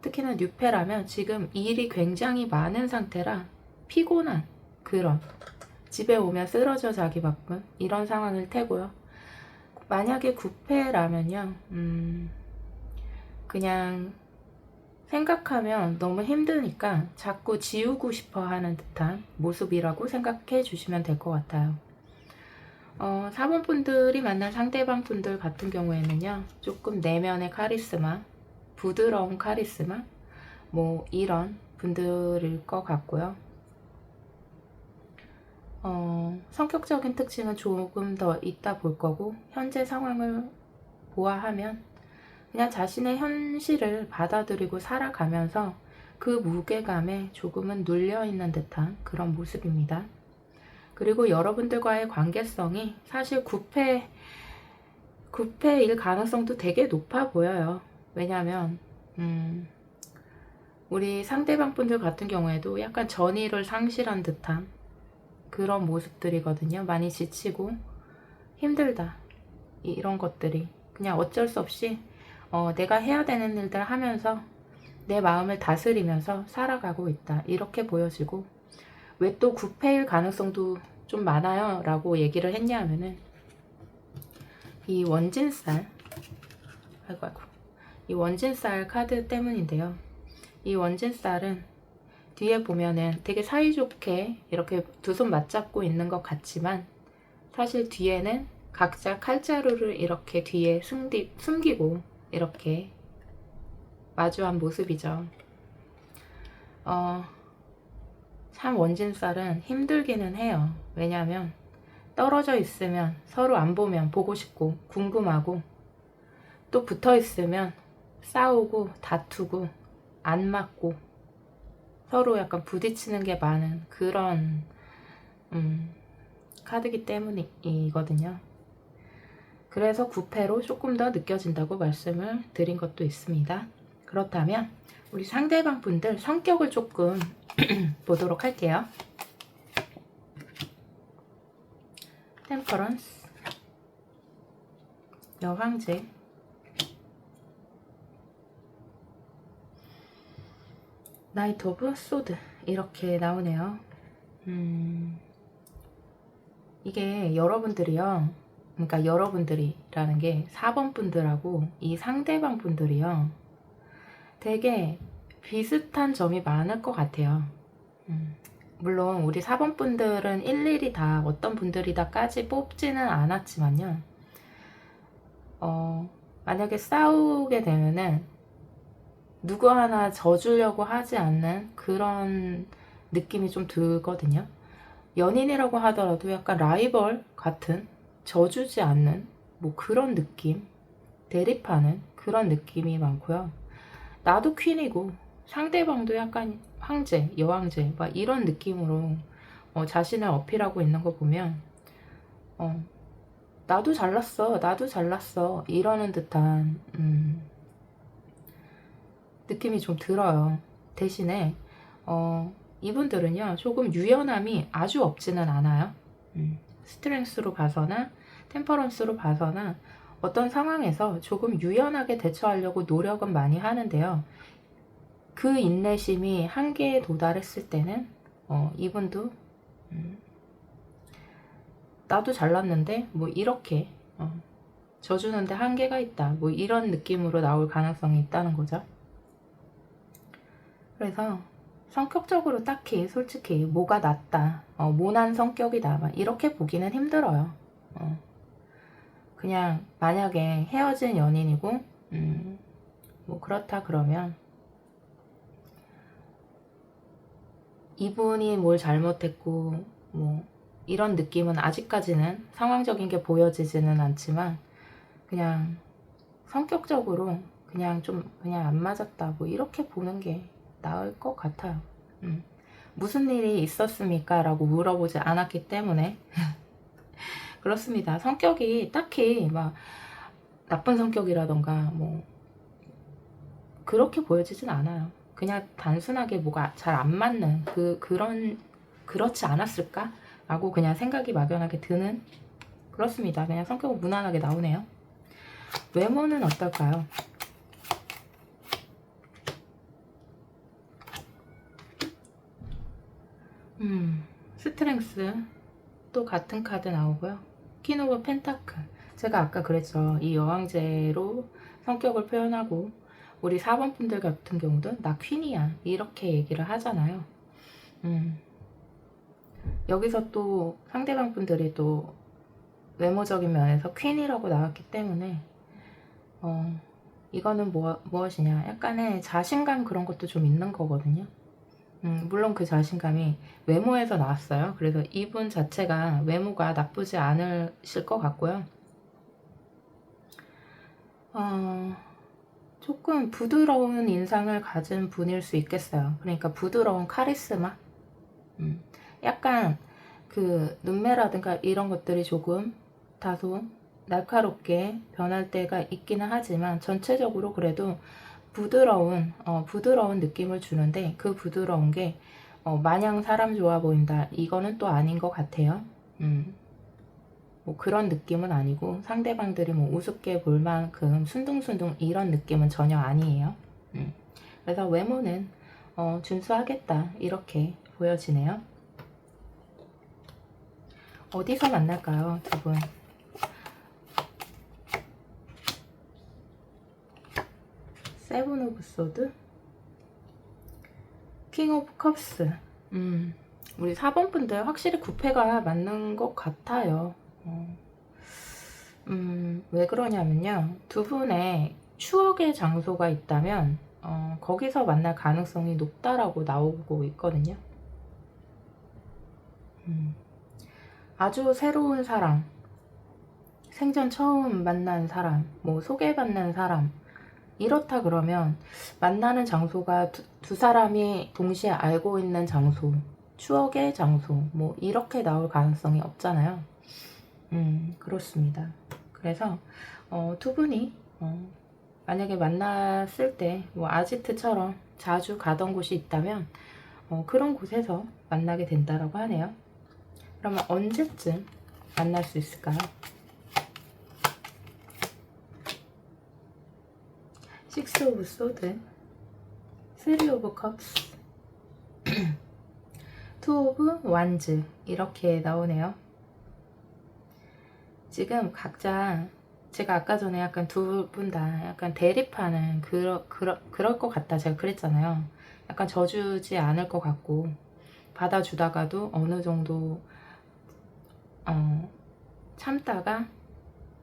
[SPEAKER 1] 특히나 뉴페라면 지금 일이 굉장히 많은 상태라 피곤한, 그런 집에 오면 쓰러져 자기 바쁜 이런 상황일 테고요. 만약에 구페라면요, 그냥 생각하면 너무 힘드니까 자꾸 지우고 싶어 하는 듯한 모습이라고 생각해 주시면 될 것 같아요. 4번 분들이 만난 상대방 분들 같은 경우에는요, 조금 내면의 카리스마, 부드러운 카리스마, 뭐 이런 분들일 것 같고요. 성격적인 특징은 조금 더 있다 볼 거고, 현재 상황을 보아하면 그냥 자신의 현실을 받아들이고 살아가면서 그 무게감에 조금은 눌려있는 듯한 그런 모습입니다. 그리고 여러분들과의 관계성이 사실 9패일 가능성도 되게 높아 보여요. 왜냐하면 우리 상대방 분들 같은 경우에도 약간 전의를 상실한 듯한 그런 모습들이거든요. 많이 지치고 힘들다, 이런 것들이 그냥 어쩔 수 없이 내가 해야 되는 일들 하면서 내 마음을 다스리면서 살아가고 있다, 이렇게 보여지고, 왜 또 9패일 가능성도 좀 많아요 라고 얘기를 했냐 하면은, 이 원진쌀, 아이고, 이 원진쌀 카드 때문인데요. 이 원진쌀은 뒤에 보면은 되게 사이좋게 이렇게 두 손 맞잡고 있는 것 같지만, 사실 뒤에는 각자 칼자루를 이렇게 뒤에 숨기고 이렇게 마주한 모습이죠. 참 원진쌀은 힘들기는 해요. 왜냐하면 떨어져 있으면 서로 안 보면 보고 싶고 궁금하고, 또 붙어 있으면 싸우고 다투고 안 맞고 서로 약간 부딪히는 게 많은 그런 카드기 때문이거든요. 그래서 9패로 조금 더 느껴진다고 말씀을 드린 것도 있습니다. 그렇다면 우리 상대방 분들 성격을 조금 보도록 할게요. 템퍼런스, 여왕제, 나이트 오브 소드, 이렇게 나오네요. 이게 여러분들이요, 그러니까 여러분들이라는 게 4번 분들하고 이 상대방 분들이요, 되게 비슷한 점이 많을 것 같아요. 물론 우리 4번 분들은 일일이 다 어떤 분들이다까지 뽑지는 않았지만요, 만약에 싸우게 되면은 누구 하나 져주려고 하지 않는 그런 느낌이 좀 들거든요. 연인이라고 하더라도 약간 라이벌 같은, 져주지 않는 뭐 그런 느낌, 대립하는 그런 느낌이 많고요. 나도 퀸이고 상대방도 약간 황제, 여왕제 막 이런 느낌으로 자신을 어필하고 있는 거 보면 나도 잘났어, 나도 잘났어, 이러는 듯한 느낌이 좀 들어요. 대신에 이분들은요, 조금 유연함이 아주 없지는 않아요. 스트렝스로 봐서나 템퍼런스로 봐서나 어떤 상황에서 조금 유연하게 대처하려고 노력은 많이 하는데요, 그 인내심이 한계에 도달했을 때는 이분도 나도 잘났는데 뭐 이렇게 져주는데 한계가 있다, 뭐 이런 느낌으로 나올 가능성이 있다는 거죠. 그래서 성격적으로 딱히 솔직히 뭐가 낫다, 모난 성격이다 막 이렇게 보기는 힘들어요. 그냥 만약에 헤어진 연인이고 뭐 그렇다 그러면 이분이 뭘 잘못했고 뭐 이런 느낌은 아직까지는 상황적인 게 보여지지는 않지만, 그냥 성격적으로 그냥 좀 그냥 안 맞았다, 뭐 이렇게 보는 게 나을 것 같아요. 무슨 일이 있었습니까? 라고 물어보지 않았기 때문에 그렇습니다. 성격이 딱히 막 나쁜 성격이라던가 뭐 그렇게 보여지진 않아요. 그냥 단순하게 뭐가 잘 안 맞는 그렇지 않았을까? 라고 그냥 생각이 막연하게 드는, 그렇습니다. 그냥 성격은 무난하게 나오네요. 외모는 어떨까요? 스트렝스, 또 같은 카드 나오고요. 퀸 오브 펜타클, 제가 아까 그랬죠. 이 여왕제로 성격을 표현하고 우리 4번 분들 같은 경우도 나 퀸이야 이렇게 얘기를 하잖아요. 여기서 또 상대방 분들이 또 외모적인 면에서 퀸이라고 나왔기 때문에 이거는 무엇이냐, 약간의 자신감 그런 것도 좀 있는 거거든요. 물론 그 자신감이 외모에서 나왔어요. 그래서 이분 자체가 외모가 나쁘지 않으실 것 같고요. 조금 부드러운 인상을 가진 분일 수 있겠어요. 그러니까 부드러운 카리스마? 약간 그 눈매라든가 이런 것들이 조금 다소 날카롭게 변할 때가 있기는 하지만 전체적으로 그래도 부드러운 느낌을 주는데, 그 부드러운 게 마냥 사람 좋아 보인다, 이거는 또 아닌 것 같아요. 뭐 그런 느낌은 아니고, 상대방들이 뭐 우습게 볼 만큼 순둥순둥 이런 느낌은 전혀 아니에요. 그래서 외모는 준수하겠다, 이렇게 보여지네요. 어디서 만날까요, 두 분? 세븐 오브 소드, 킹 오브 컵스. 우리 4번 분들 확실히 구패가 맞는 것 같아요. 왜 그러냐면요, 두 분의 추억의 장소가 있다면 거기서 만날 가능성이 높다라고 나오고 있거든요. 아주 새로운 사람, 생전 처음 만난 사람, 뭐 소개받는 사람, 이렇다 그러면 만나는 장소가 두 사람이 동시에 알고 있는 장소, 추억의 장소, 뭐 이렇게 나올 가능성이 없잖아요. 그렇습니다. 그래서 두 분이 만약에 만났을 때 뭐 아지트처럼 자주 가던 곳이 있다면 그런 곳에서 만나게 된다라고 하네요. 그러면 언제쯤 만날 수 있을까요? 식스 오브 소드, 쓰리 오브 컵스, 투 오브 완즈, 이렇게 나오네요. 지금 각자, 제가 아까 전에 약간 두 분 다 약간 대립하는 그럴 것 같다, 제가 그랬잖아요. 약간 져주지 않을 것 같고, 받아주다가도 어느 정도 참다가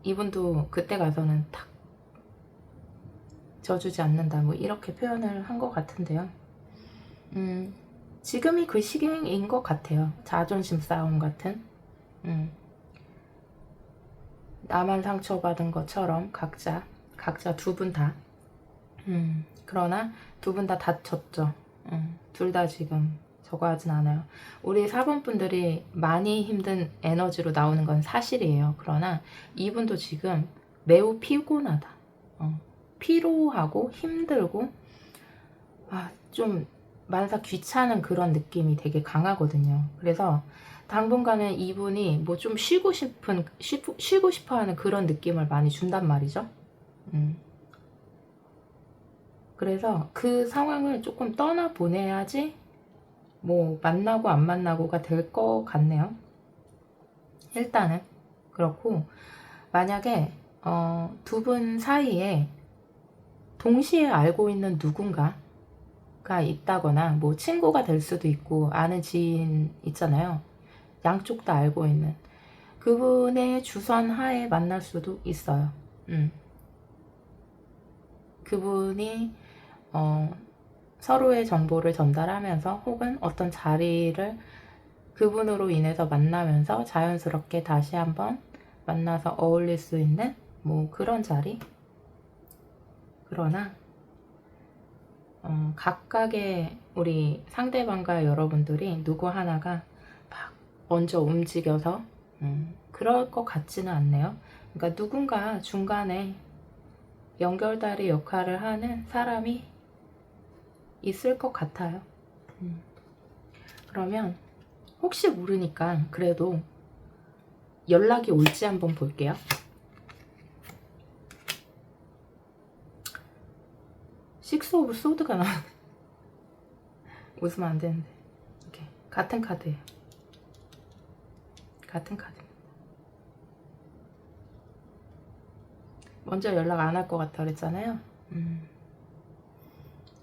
[SPEAKER 1] 이분도 그때 가서는 탁 져주지 않는다, 뭐 이렇게 표현을 한 것 같은데요. 지금이 그 시기인 것 같아요. 자존심 싸움 같은. 나만 상처받은 것처럼 각자 두 분 다. 그러나 두 분 다 다쳤죠. 둘 다 지금 저거 하진 않아요. 우리 4번 분들이 많이 힘든 에너지로 나오는 건 사실이에요. 그러나 이분도 지금 매우 피곤하다. 피로하고 힘들고, 좀 만사 귀찮은 그런 느낌이 되게 강하거든요. 그래서 당분간은 이분이 뭐 좀 쉬고 싶어 하는 그런 느낌을 많이 준단 말이죠. 그래서 그 상황을 조금 떠나보내야지 뭐 만나고 안 만나고가 될 것 같네요. 일단은 그렇고, 만약에 두 분 사이에 동시에 알고 있는 누군가가 있다거나, 뭐 친구가 될 수도 있고, 아는 지인 있잖아요. 양쪽 다 알고 있는 그분의 주선 하에 만날 수도 있어요. 그분이 서로의 정보를 전달하면서, 혹은 어떤 자리를 그분으로 인해서 만나면서 자연스럽게 다시 한번 만나서 어울릴 수 있는 뭐 그런 자리. 그러나 각각의 우리 상대방과 여러분들이 누구 하나가 막 먼저 움직여서 그럴 것 같지는 않네요. 그러니까 누군가 중간에 연결다리 역할을 하는 사람이 있을 것 같아요. 그러면 혹시 모르니까 그래도 연락이 올지 한번 볼게요. 식스 오브 소드가 나오네. 웃으면 안 되는데. 이렇게 같은 카드예요. 같은 카드입니다. 먼저 연락 안 할 것 같다 그랬잖아요.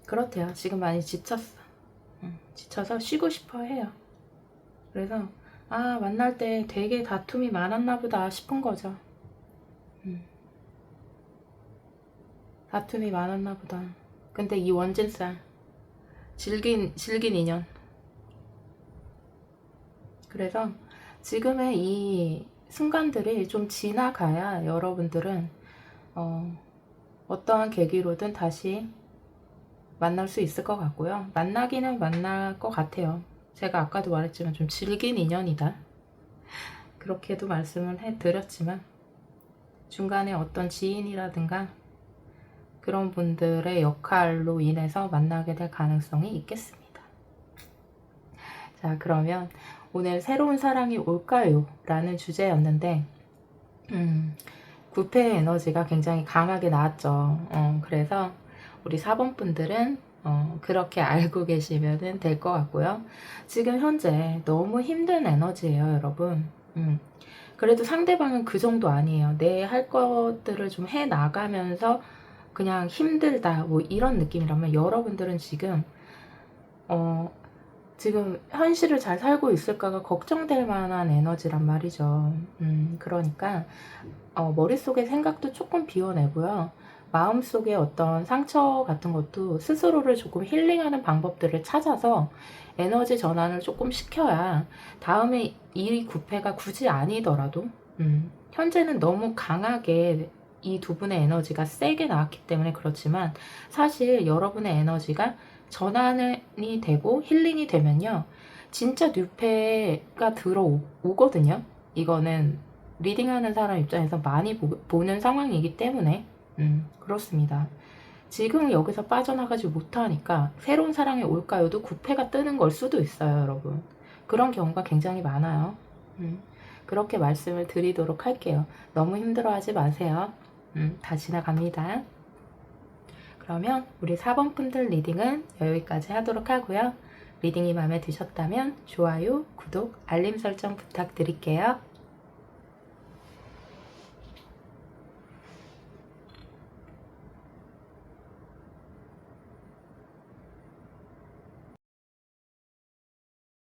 [SPEAKER 1] 그렇대요. 지금 많이 지쳤어. 지쳐서 쉬고 싶어 해요. 그래서 만날 때 되게 다툼이 많았나 보다 싶은 거죠. 다툼이 많았나 보다. 근데 이 원진살 질긴 인연. 그래서 지금의 이 순간들이 좀 지나가야 여러분들은 어떠한 계기로든 다시 만날 수 있을 것 같고요. 만나기는 만날 것 같아요. 제가 아까도 말했지만 좀 질긴 인연이다. 그렇게도 말씀을 해드렸지만 중간에 어떤 지인이라든가 그런 분들의 역할로 인해서 만나게 될 가능성이 있겠습니다. 자, 그러면 오늘 새로운 사랑이 올까요? 라는 주제였는데 구패의 에너지가 굉장히 강하게 나왔죠. 그래서 우리 4번 분들은 그렇게 알고 계시면 될 것 같고요. 지금 현재 너무 힘든 에너지예요, 여러분. 그래도 상대방은 그 정도 아니에요. 내 할 것들을 좀 해 나가면서 그냥 힘들다 뭐 이런 느낌이라면 여러분들은 지금 지금 현실을 잘 살고 있을까가 걱정될 만한 에너지란 말이죠. 그러니까 머릿속에 생각도 조금 비워내고요. 마음속에 어떤 상처 같은 것도 스스로를 조금 힐링하는 방법들을 찾아서 에너지 전환을 조금 시켜야 다음에 이 구패가 굳이 아니더라도 현재는 너무 강하게 이 두 분의 에너지가 세게 나왔기 때문에 그렇지만 사실 여러분의 에너지가 전환이 되고 힐링이 되면요 진짜 뉴페가 들어오거든요. 이거는 리딩하는 사람 입장에서 많이 보는 상황이기 때문에 그렇습니다. 지금 여기서 빠져나가지 못하니까 새로운 사랑이 올까요도 구패가 뜨는 걸 수도 있어요, 여러분. 그런 경우가 굉장히 많아요. 그렇게 말씀을 드리도록 할게요. 너무 힘들어하지 마세요. 다 지나갑니다. 그러면 우리 4번 분들 리딩은 여기까지 하도록 하고요. 리딩이 마음에 드셨다면 좋아요, 구독, 알림 설정 부탁드릴게요.